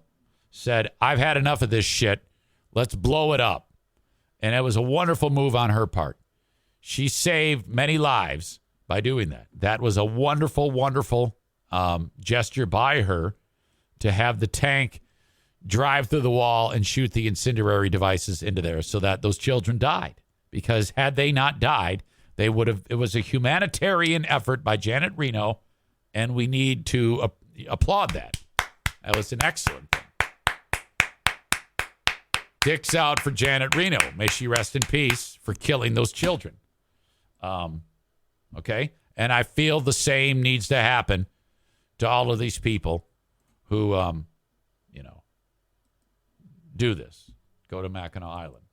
said, I've had enough of this shit. Let's blow it up. And it was a wonderful move on her part. She saved many lives by doing that. That was a wonderful, wonderful gesture by her to have the tank drive through the wall and shoot the incendiary devices into there so that those children died. Because had they not died, they would have. It was a humanitarian effort by Janet Reno, and we need to applaud that. That was an excellent thing. Dicks out for Janet Reno. May she rest in peace for killing those children. Okay? And I feel the same needs to happen to all of these people who, do this. Go to Mackinac Island.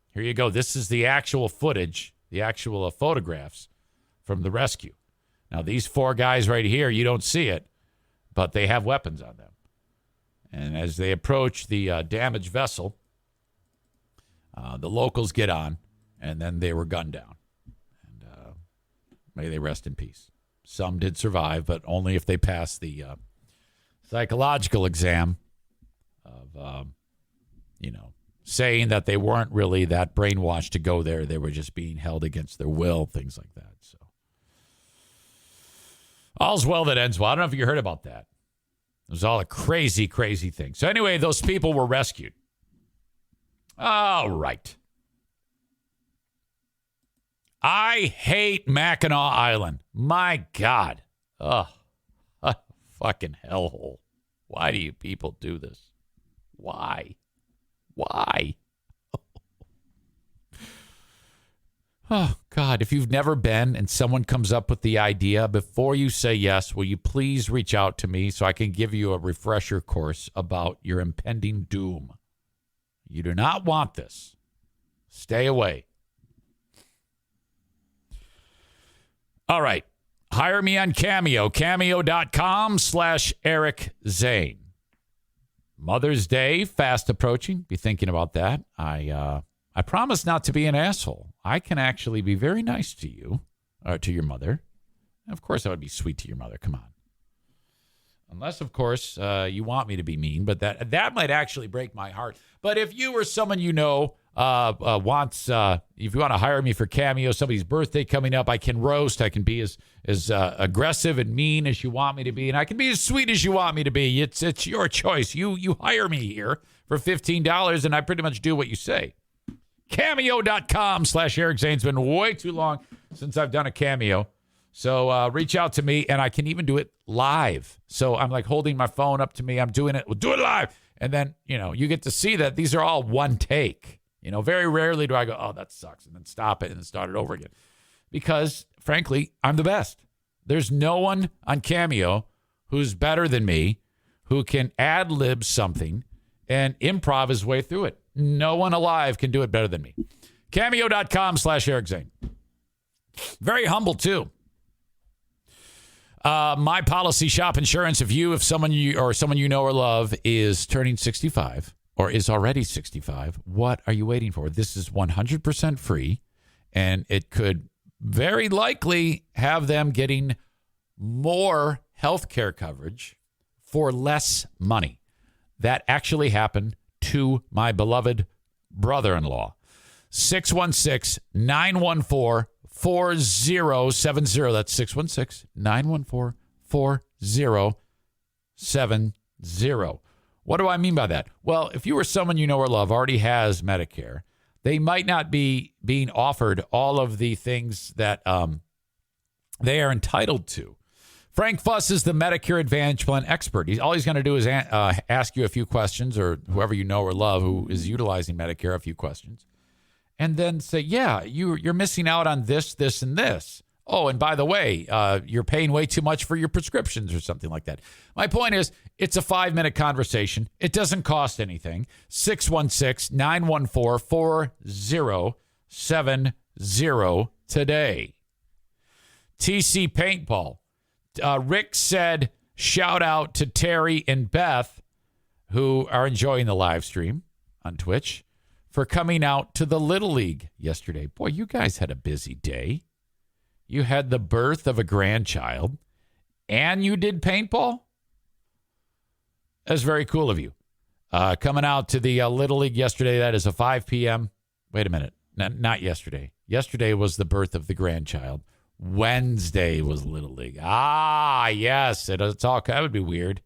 Here you go. This is the actual footage, the actual photographs from the rescue. Now, these 4 guys right here, you don't see it, but they have weapons on them. And as they approach the damaged vessel, the locals get on, and then they were gunned down. And may they rest in peace. Some did survive, but only if they passed the psychological exam of, saying that they weren't really that brainwashed to go there. They were just being held against their will, things like that. So, all's well that ends well. I don't know if you heard about that. It was all a crazy, crazy thing. So anyway, those people were rescued. All right. I hate Mackinac Island. My God. Oh, a fucking hellhole. Why do you people do this? Why? Oh, God, if you've never been and someone comes up with the idea, before you say yes, will you please reach out to me so I can give you a refresher course about your impending doom? You do not want this. Stay away. All right. Hire me on Cameo. Cameo.com/Eric Zane. Mother's Day, fast approaching. Be thinking about that. I promise not to be an asshole. I can actually be very nice to you, or to your mother. Of course, I would be sweet to your mother. Come on. Unless, of course, you want me to be mean, but that might actually break my heart. But if you or someone you know wants, if you want to hire me for Cameo, somebody's birthday coming up, I can roast. I can be as aggressive and mean as you want me to be, and I can be as sweet as you want me to be. It's your choice. You hire me here for $15, and I pretty much do what you say. Cameo.com/Eric Zane. It's been way too long since I've done a Cameo. So reach out to me, and I can even do it live. So I'm like holding my phone up to me. I'm doing it. We'll do it live. And then, you get to see that these are all one take. Very rarely do I go, oh, that sucks, and then stop it and then start it over again. Because, frankly, I'm the best. There's no one on Cameo who's better than me, who can ad-lib something and improv his way through it. No one alive can do it better than me. Cameo.com/Eric Zane. Very humble, too. My policy shop insurance. If someone you know or love is turning 65 or is already 65, what are you waiting for? This is 100% free, and it could very likely have them getting more health care coverage for less money. That actually happened to my beloved brother-in-law. 616-914-4070. That's 616-914-4070. What do I mean by that? Well, if you or someone you know or love already has Medicare, they might not be being offered all of the things that they are entitled to. Frank Fuss is the Medicare Advantage Plan expert. All he's going to do is ask you a few questions, or whoever you know or love who is utilizing Medicare, a few questions, and then say, yeah, you're missing out on this, this, and this. Oh, and by the way, you're paying way too much for your prescriptions or something like that. My point is, it's a 5-minute conversation. It doesn't cost anything. 616-914-4070 today. TC Paintball. Rick said, shout out to Terry and Beth, who are enjoying the live stream on Twitch, for coming out to the Little League yesterday. Boy, you guys had a busy day. You had the birth of a grandchild, and you did paintball? That's very cool of you. Coming out to the Little League yesterday, that is a 5 p.m. Wait a minute. Not yesterday. Yesterday was the birth of the grandchild. Wednesday was Little League. Ah, yes. It's all, that would be weird.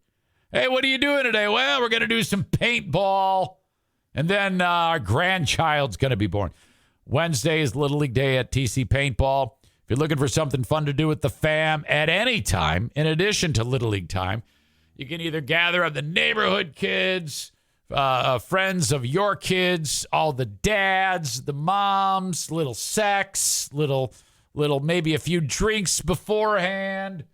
Hey, what are you doing today? Well, we're going to do some paintball, and then our grandchild's going to be born. Wednesday is Little League Day at TC Paintball. If you're looking for something fun to do with the fam at any time, in addition to Little League time, you can either gather up the neighborhood kids, friends of your kids, all the dads, the moms, little sex, little maybe a few drinks beforehand.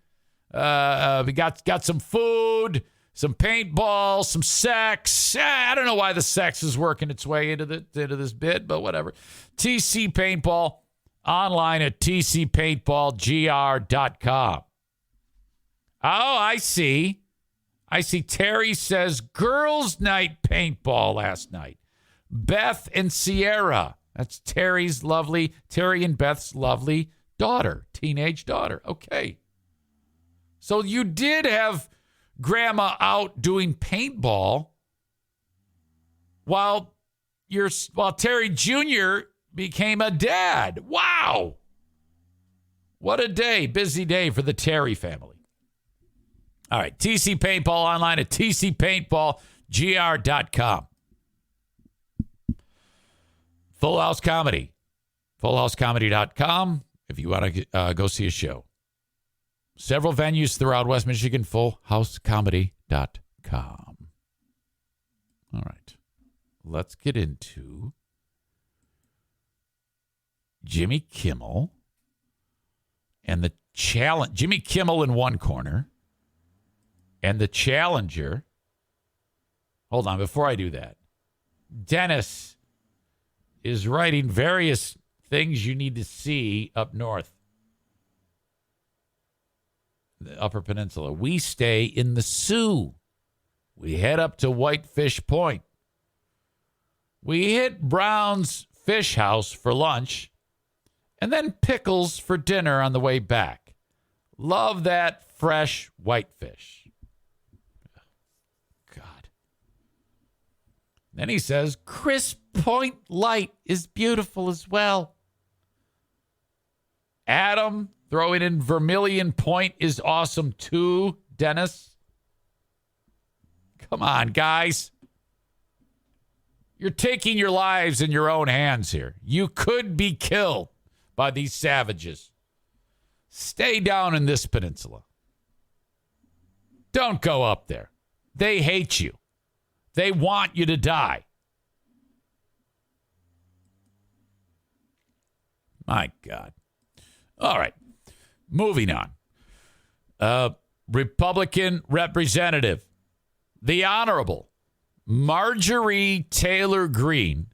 We got some food, some paintball, some sex. I don't know why the sex is working its way into this bit, but whatever. TC Paintball. Online at tcpaintballgr.com. Oh, I see. Terry says girls' night paintball last night. Beth and Sierra. That's Terry and Beth's lovely daughter, teenage daughter. Okay. So you did have grandma out doing paintball while Terry Jr. became a dad. Wow. What a day. Busy day for the Terry family. All right. TC Paintball online at tcpaintballgr.com. Full House Comedy. FullHouseComedy.com if you want to go see a show. Several venues throughout West Michigan. FullHouseComedy.com. All right. Let's get into Jimmy Kimmel and the challenge. Jimmy Kimmel in one corner and the challenger. Hold on, before I do that, Dennis is writing various things you need to see up north, the Upper Peninsula. We stay in the Sioux. We head up to Whitefish Point. We hit Brown's Fish House for lunch, and then Pickles for dinner on the way back. Love that fresh whitefish. God. Then he says, Crisp Point Light is beautiful as well. Adam throwing in Vermilion Point is awesome too, Dennis. Come on, guys. You're taking your lives in your own hands here. You could be killed by these savages. Stay down in this peninsula. Don't go up there. They hate you. They want you to die. My God. All right. Moving on. Republican Representative, the Honorable Marjorie Taylor Greene,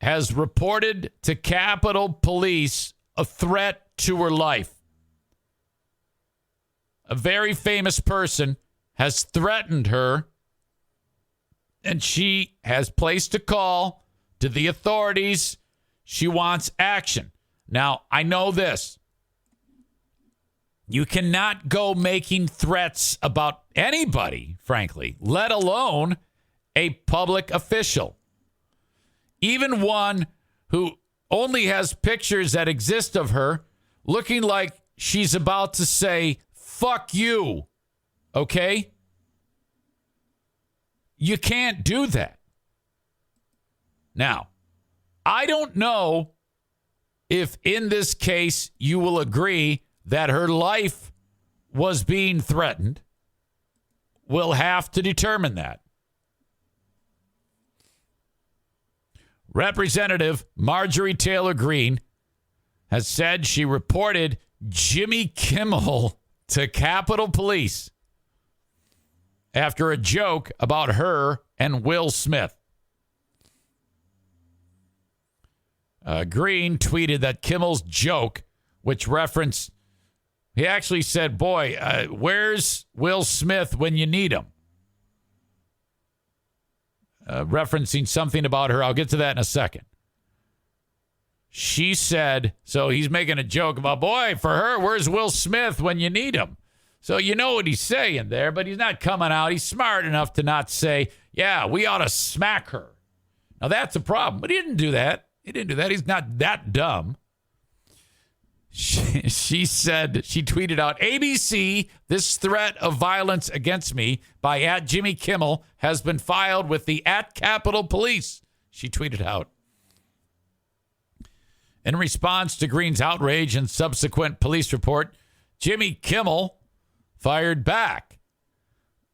has reported to Capitol Police a threat to her life. A very famous person has threatened her, and she has placed a call to the authorities. She wants action. Now, I know this. You cannot go making threats about anybody, frankly, let alone a public official. Even one who only has pictures that exist of her looking like she's about to say, fuck you, okay? You can't do that. Now, I don't know if in this case you will agree that her life was being threatened. We'll have to determine that. Representative Marjorie Taylor Greene has said she reported Jimmy Kimmel to Capitol Police after a joke about her and Will Smith. Green tweeted that Kimmel's joke, which referenced, he actually said, boy, where's Will Smith when you need him? Referencing something about her. I'll get to that in a second. She said, so he's making a joke about, boy, for her, where's Will Smith when you need him? So you know what he's saying there, but he's not coming out. He's smart enough to not say, yeah, we ought to smack her. Now, that's a problem. But he didn't do that. He's not that dumb. She said, she tweeted out, ABC, this threat of violence against me by @Jimmy Kimmel has been filed with the @Capitol Police. She tweeted out. In response to Green's outrage and subsequent police report, Jimmy Kimmel fired back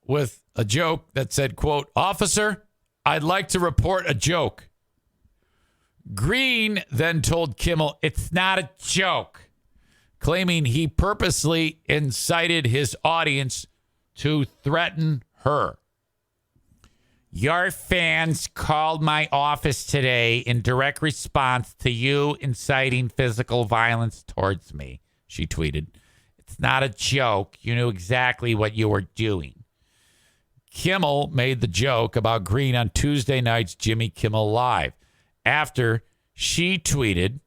with a joke that said, quote, "Officer, I'd like to report a joke." Green then told Kimmel, "It's not a joke," claiming he purposely incited his audience to threaten her. "Your fans called my office today in direct response to you inciting physical violence towards me," she tweeted. "It's not a joke. You knew exactly what you were doing." Kimmel made the joke about Green on Tuesday night's Jimmy Kimmel Live after she tweeted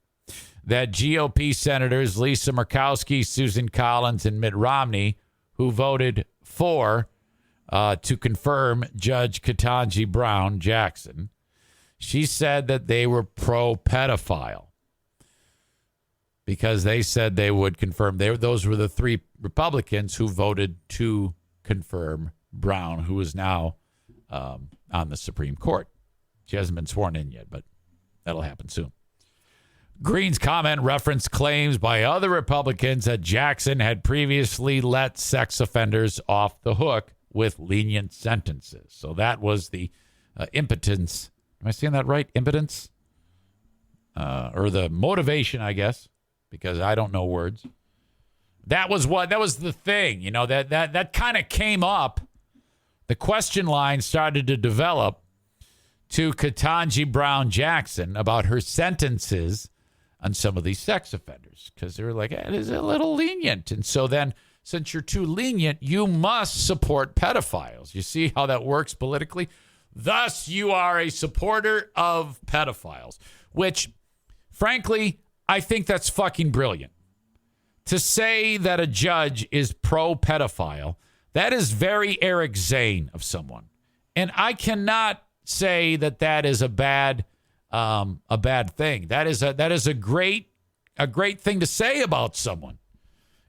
that GOP Senators Lisa Murkowski, Susan Collins, and Mitt Romney, who voted for to confirm Judge Ketanji Brown Jackson, she said that they were pro-pedophile because they said they would confirm. Those were the three Republicans who voted to confirm Brown, who is now on the Supreme Court. She hasn't been sworn in yet, but that'll happen soon. Green's comment referenced claims by other Republicans that Jackson had previously let sex offenders off the hook with lenient sentences. So that was the impotence. Am I saying that right? Impotence? Or the motivation, I guess, because I don't know words. That was the thing, you know, that kind of came up. The question line started to develop to Ketanji Brown Jackson about her sentences on some of these sex offenders because they were like, it is a little lenient. And so then, since you're too lenient, you must support pedophiles. You see how that works politically? Thus, you are a supporter of pedophiles, which, frankly, I think that's fucking brilliant. To say that a judge is pro-pedophile, that is very Eric Zane of someone. And I cannot say that is a bad thing. That is a great thing to say about someone.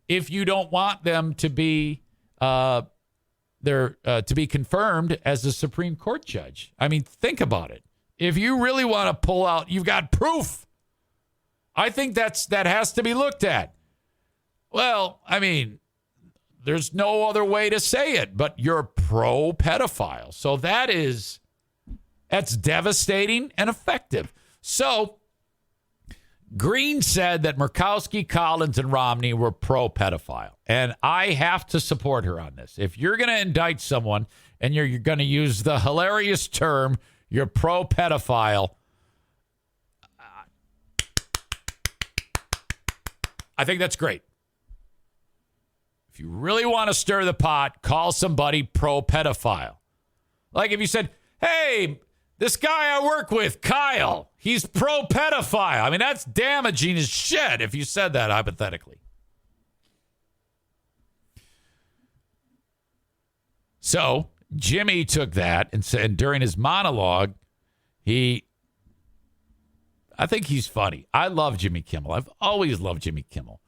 If you don't want them to be to be confirmed as a Supreme Court judge. I mean, think about it. If you really want to pull out, you've got proof. I think that has to be looked at. Well, I mean, there's no other way to say it, but you're pro-pedophile. So that's devastating and effective. So Green said that Murkowski, Collins, and Romney were pro-pedophile. And I have to support her on this. If you're going to indict someone and you're going to use the hilarious term, you're pro-pedophile, I think that's great. If you really want to stir the pot, call somebody pro-pedophile. Like if you said, hey, this guy I work with, Kyle, he's pro-pedophile. I mean, that's damaging as shit if you said that hypothetically. So Jimmy took that and said during his monologue, I think he's funny. I love Jimmy Kimmel. I've always loved Jimmy Kimmel.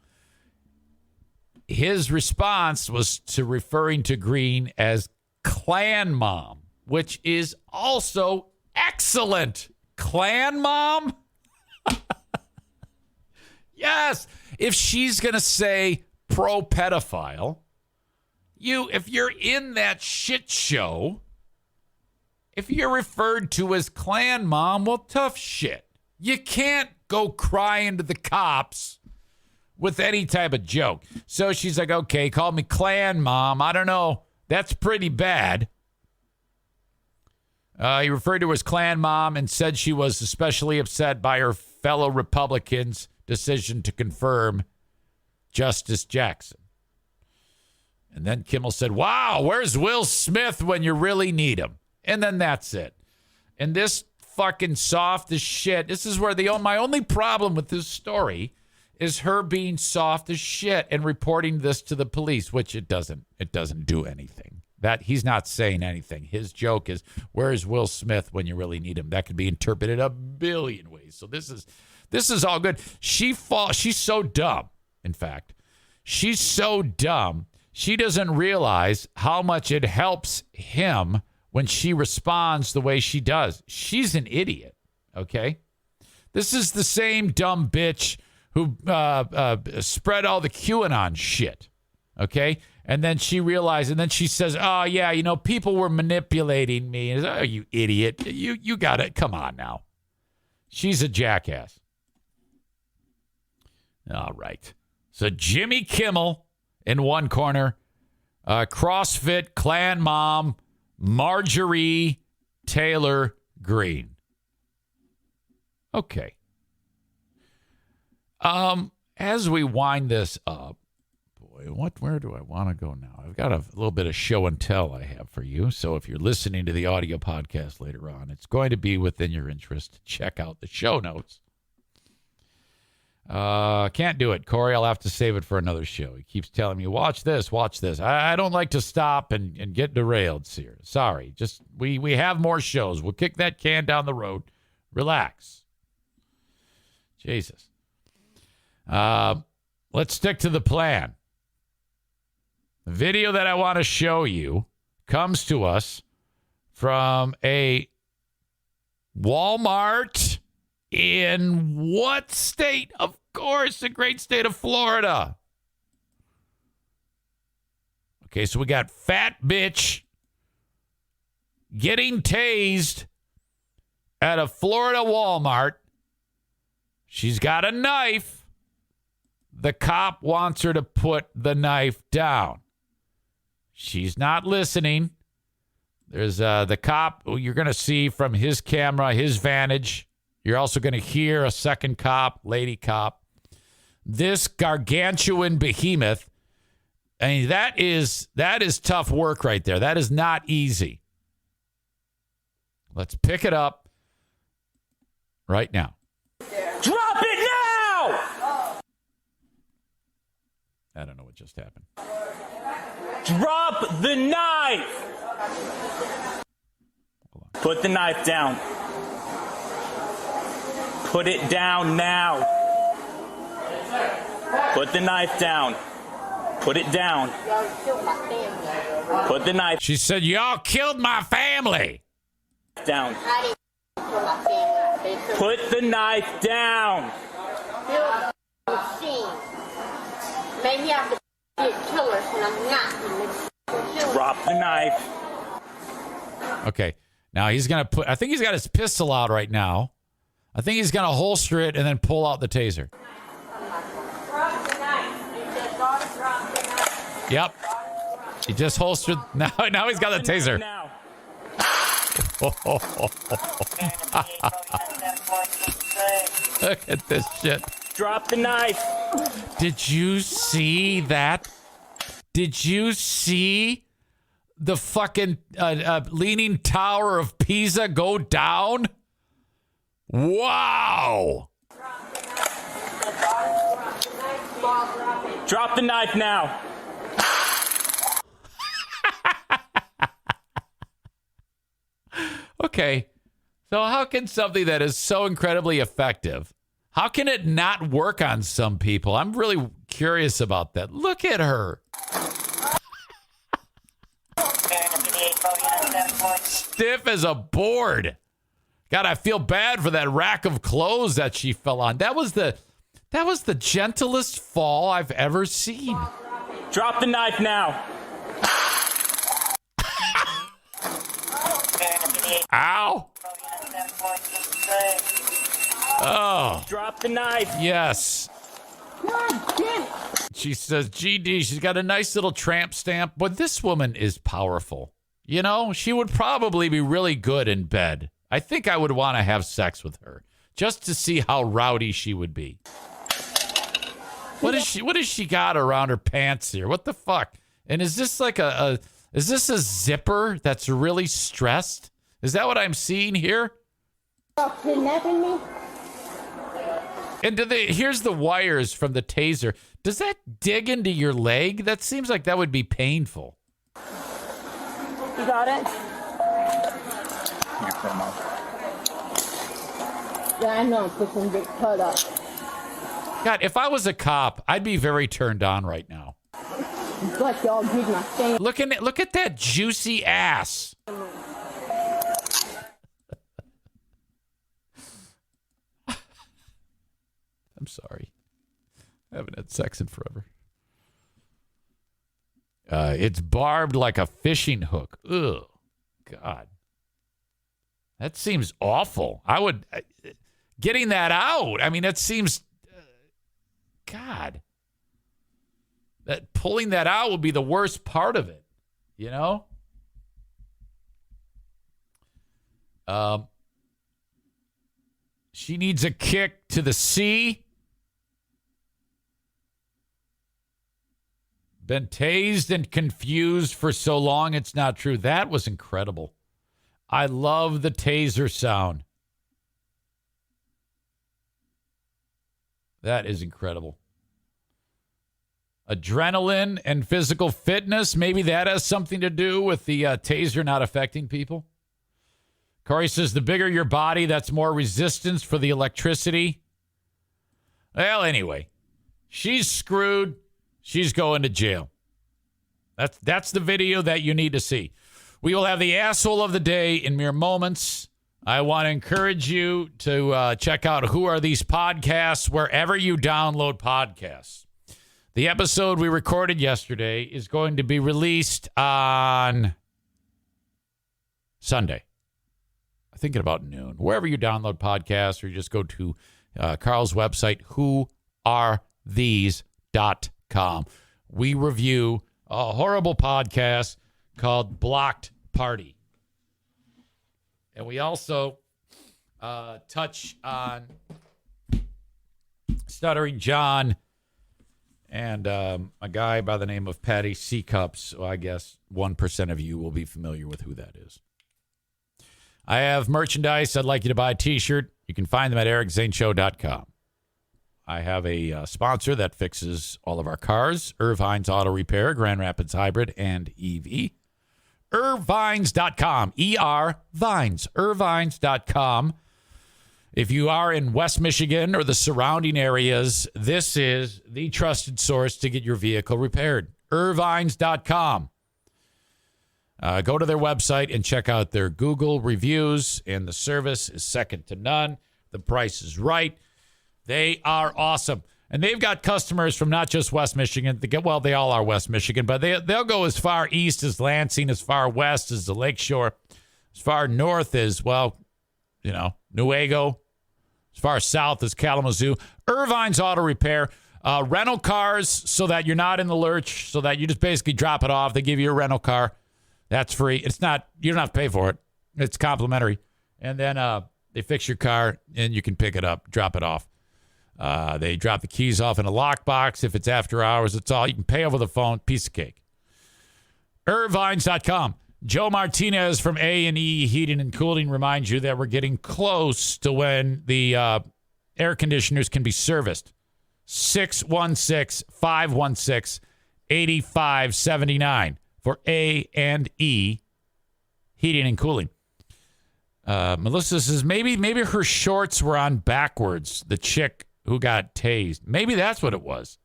His response was to referring to Green as Klan Mom, which is also excellent. Klan Mom? Yes. If she's going to say pro-pedophile, if you're in that shit show, if you're referred to as Klan Mom, well, tough shit. You can't go crying to the cops with any type of joke. So she's like, okay, call me Clan Mom. I don't know. That's pretty bad. He referred to her as Clan Mom and said she was especially upset by her fellow Republicans' decision to confirm Justice Jackson. And then Kimmel said, wow, where's Will Smith when you really need him? And then that's it. And this fucking soft as shit. This is where my only problem with this story is her being soft as shit and reporting this to the police, which it doesn't do anything. That he's not saying anything. His joke is, where is Will Smith when you really need him? That could be interpreted a billion ways. So this is all good. She's so dumb. In fact, she's so dumb. She doesn't realize how much it helps him when she responds the way she does. She's an idiot. Okay. This is the same dumb bitch who spread all the QAnon shit, okay? And then she realized, and then she says, oh, yeah, people were manipulating me. And, oh, you idiot. You got it. Come on now. She's a jackass. All right. So Jimmy Kimmel in one corner, CrossFit Clan Mom, Marjorie Taylor Greene. Okay. As we wind this up, boy, where do I want to go now? I've got a little bit of show and tell I have for you. So if you're listening to the audio podcast later on, it's going to be within your interest to check out the show notes. Can't do it, Corey. I'll have to save it for another show. He keeps telling me, watch this. I don't like to stop and get derailed here. Sorry. Just we have more shows. We'll kick that can down the road. Relax. Jesus. Let's stick to the plan. The video that I want to show you comes to us from a Walmart in what state? Of course, the great state of Florida. Okay, so we got fat bitch getting tased at a Florida Walmart. She's got a knife. The cop wants her to put the knife down. She's not listening. There's the cop, who you're going to see from his camera, his vantage. You're also going to hear a second cop, lady cop. This gargantuan behemoth. I mean, that is tough work right there. That is not easy. Let's pick it up right now. Drop it now! I don't know what just happened. Drop the knife! Put the knife down. Put it down now. Put the knife down. Put it down. Put the knife. She said, y'all killed my family. Down. Put the knife down. Maybe I'm the killer and I'm not. Drop the knife. Okay. Now he's going to put, I think he's got his pistol out right now. I think he's going to holster it and then pull out the taser. Yep. He just holstered. Now he's got the taser. Look at this shit. Drop the knife. Did you see that? Did you see the fucking Leaning Tower of Pisa go down? Wow. Drop the knife now. Okay. So how can something that is so incredibly effective, how can it not work on some people? I'm really curious about that. Look at her. Stiff as a board. God, I feel bad for that rack of clothes that she fell on. That was the gentlest fall I've ever seen. Drop the knife now. Ow. Oh. Drop the knife. Yes. God damn it. She says, GD, she's got a nice little tramp stamp, but this woman is powerful. You know, she would probably be really good in bed. I think I would want to have sex with her just to see how rowdy she would be. What is she got around her pants here? What the fuck? And is this like is this a zipper that's really stressed? Is that what I'm seeing here? Kidnapping me? And here's the wires from the taser. Does that dig into your leg? That seems like that would be painful. You got it? Yeah, I know. It's going to get cut up. God, if I was a cop, I'd be very turned on right now. It's like y'all did my thing. Look at that juicy ass. I'm sorry. I haven't had sex in forever. It's barbed like a fishing hook. Ugh. God. That seems awful. I would... getting that out. I mean, that seems... God. That pulling that out would be the worst part of it. You know? She needs a kick to the sea. Been tased and confused for so long, it's not true. That was incredible. I love the taser sound. That is incredible. Adrenaline and physical fitness, maybe that has something to do with the taser not affecting people. Corey says the bigger your body, that's more resistance for the electricity. Well, anyway, she's screwed. She's going to jail. That's the video that you need to see. We will have the asshole of the day in mere moments. I want to encourage you to check out Who Are These Podcasts wherever you download podcasts. The episode we recorded yesterday is going to be released on Sunday. I think at about noon. Wherever you download podcasts, or you just go to Carl's website, whoarethese.com. We review a horrible podcast called Blocked Party. And we also touch on Stuttering John and a guy by the name of Patty Seacups. So I guess 1% of you will be familiar with who that is. I have merchandise. I'd like you to buy a T-shirt. You can find them at ericzaneshow.com. I have a sponsor that fixes all of our cars, Irvine's Auto Repair, Grand Rapids Hybrid, and EV. Irvines.com. E-R-Vines. Irvines.com. If you are in West Michigan or the surrounding areas, this is the trusted source to get your vehicle repaired. Irvines.com. Go to their website and check out their Google reviews, and the service is second to none. The price is right. They are awesome. And they've got customers from not just West Michigan. They all are West Michigan, but they'll go as far east as Lansing, as far west as the Lakeshore, as far north as, Newaygo, as far south as Kalamazoo. Irvine's Auto Repair. Rental cars so that you're not in the lurch, so that you just basically drop it off. They give you a rental car. That's free. It's not, you don't have to pay for it. It's complimentary. And then they fix your car and you can pick it up, drop it off. They drop the keys off in a lockbox. If it's after hours, it's all. You can pay over the phone. Piece of cake. Irvines.com. Joe Martinez from A&E Heating and Cooling reminds you that we're getting close to when the air conditioners can be serviced. 616-516-8579 for A&E Heating and Cooling. Melissa says maybe her shorts were on backwards. The chick who got tased. Maybe that's what it was.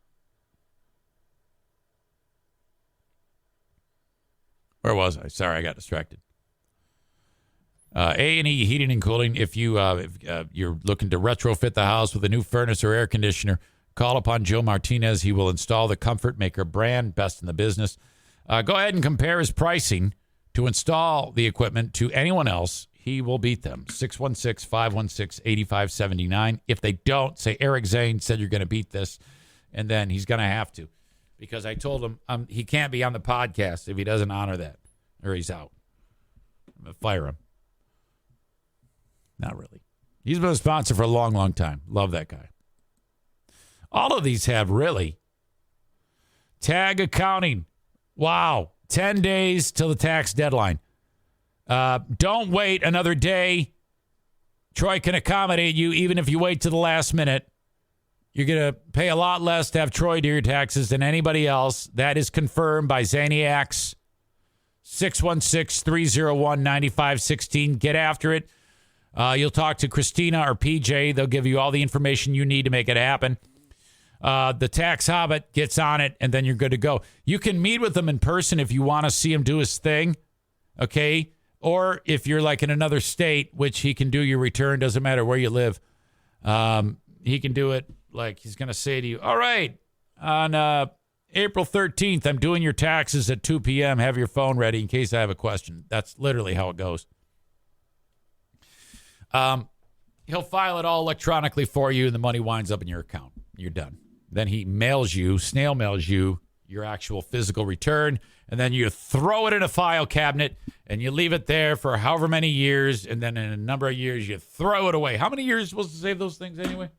Where was I? Sorry, I got distracted. A&E Heating and Cooling. If you're looking to retrofit the house with a new furnace or air conditioner, call upon Joe Martinez. He will install the Comfort Maker brand, best in the business. Go ahead and compare his pricing to install the equipment to anyone else. He will beat them. 616-516-8579. If they don't, say Eric Zane said you're going to beat this, And then he's going to have to, because I told him he can't be on the podcast if he doesn't honor that, or he's out. I'm going to fire him. Not really. He's been a sponsor for a long, long time. Love that guy. All of these have, really. Tag accounting. Wow. 10 days till the tax deadline. Don't wait another day. Troy can accommodate you even if you wait to the last minute. You're going to pay a lot less to have Troy do your taxes than anybody else. That is confirmed by Zaniacs. 616-301-9516. Get after it. You'll talk to Christina or PJ. They'll give you all the information you need to make it happen. The Tax Hobbit gets on it, and then you're good to go. You can meet with him in person if you want to see him do his thing, okay? Or if you're like in another state, which he can do your return, doesn't matter where you live. He can do it like he's going to say to you, all right, on April 13th, I'm doing your taxes at 2 p.m. Have your phone ready in case I have a question. That's literally how it goes. He'll file it all electronically for you, and the money winds up in your account. You're done. Then he snail mails you your actual physical return, and then you throw it in a file cabinet, and you leave it there for however many years, and then in a number of years, you throw it away. How many years are you supposed to save those things anyway?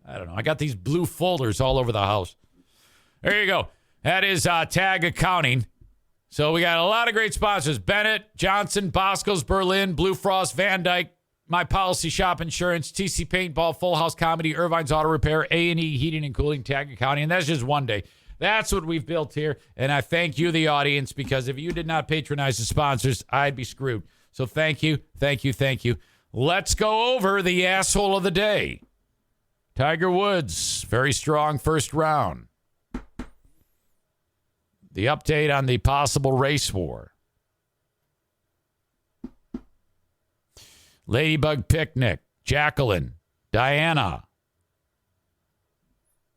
I don't know. I got these blue folders all over the house. There you go. That is Tag Accounting. So we got a lot of great sponsors. Bennett, Johnson, Bosco's, Berlin, Blue Frost, Van Dyke, My Policy Shop Insurance, TC Paintball, Full House Comedy, Irvine's Auto Repair, A&E Heating and Cooling, Tag Accounting. And that's just one day. That's what we've built here. And I thank you, the audience, because if you did not patronize the sponsors, I'd be screwed. So thank you, thank you, thank you. Let's go over the asshole of the day. Tiger Woods, very strong first round. The update on the possible race war. Ladybug Picnic, Jacqueline, Diana.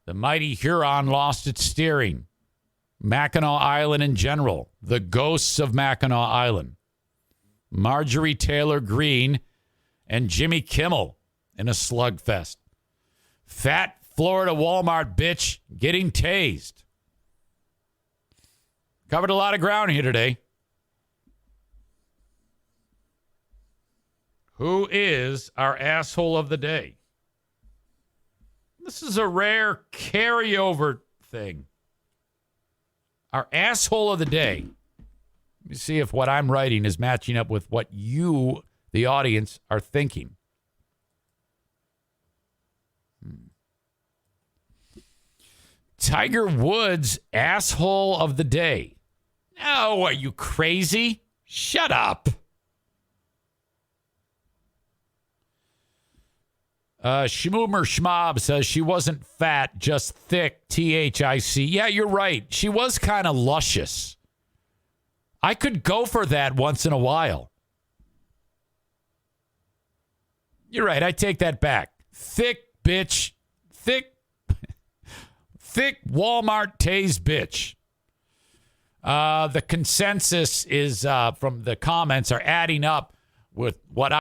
The mighty Huron lost its steering. Mackinac Island in general. The ghosts of Mackinac Island. Marjorie Taylor Greene and Jimmy Kimmel in a slugfest. Fat Florida Walmart bitch getting tased. Covered a lot of ground here today. Who is our asshole of the day? This is a rare carryover thing. Our asshole of the day. Let me see if what I'm writing is matching up with what you, the audience, are thinking. Tiger Woods, asshole of the day. No, are you crazy? Shut up. Shmoomer Schmob says she wasn't fat, just thick, THIC. Yeah, you're right. She was kind of luscious. I could go for that once in a while. You're right. I take that back. Thick bitch. Thick Walmart tased bitch. The consensus is from the comments are adding up with what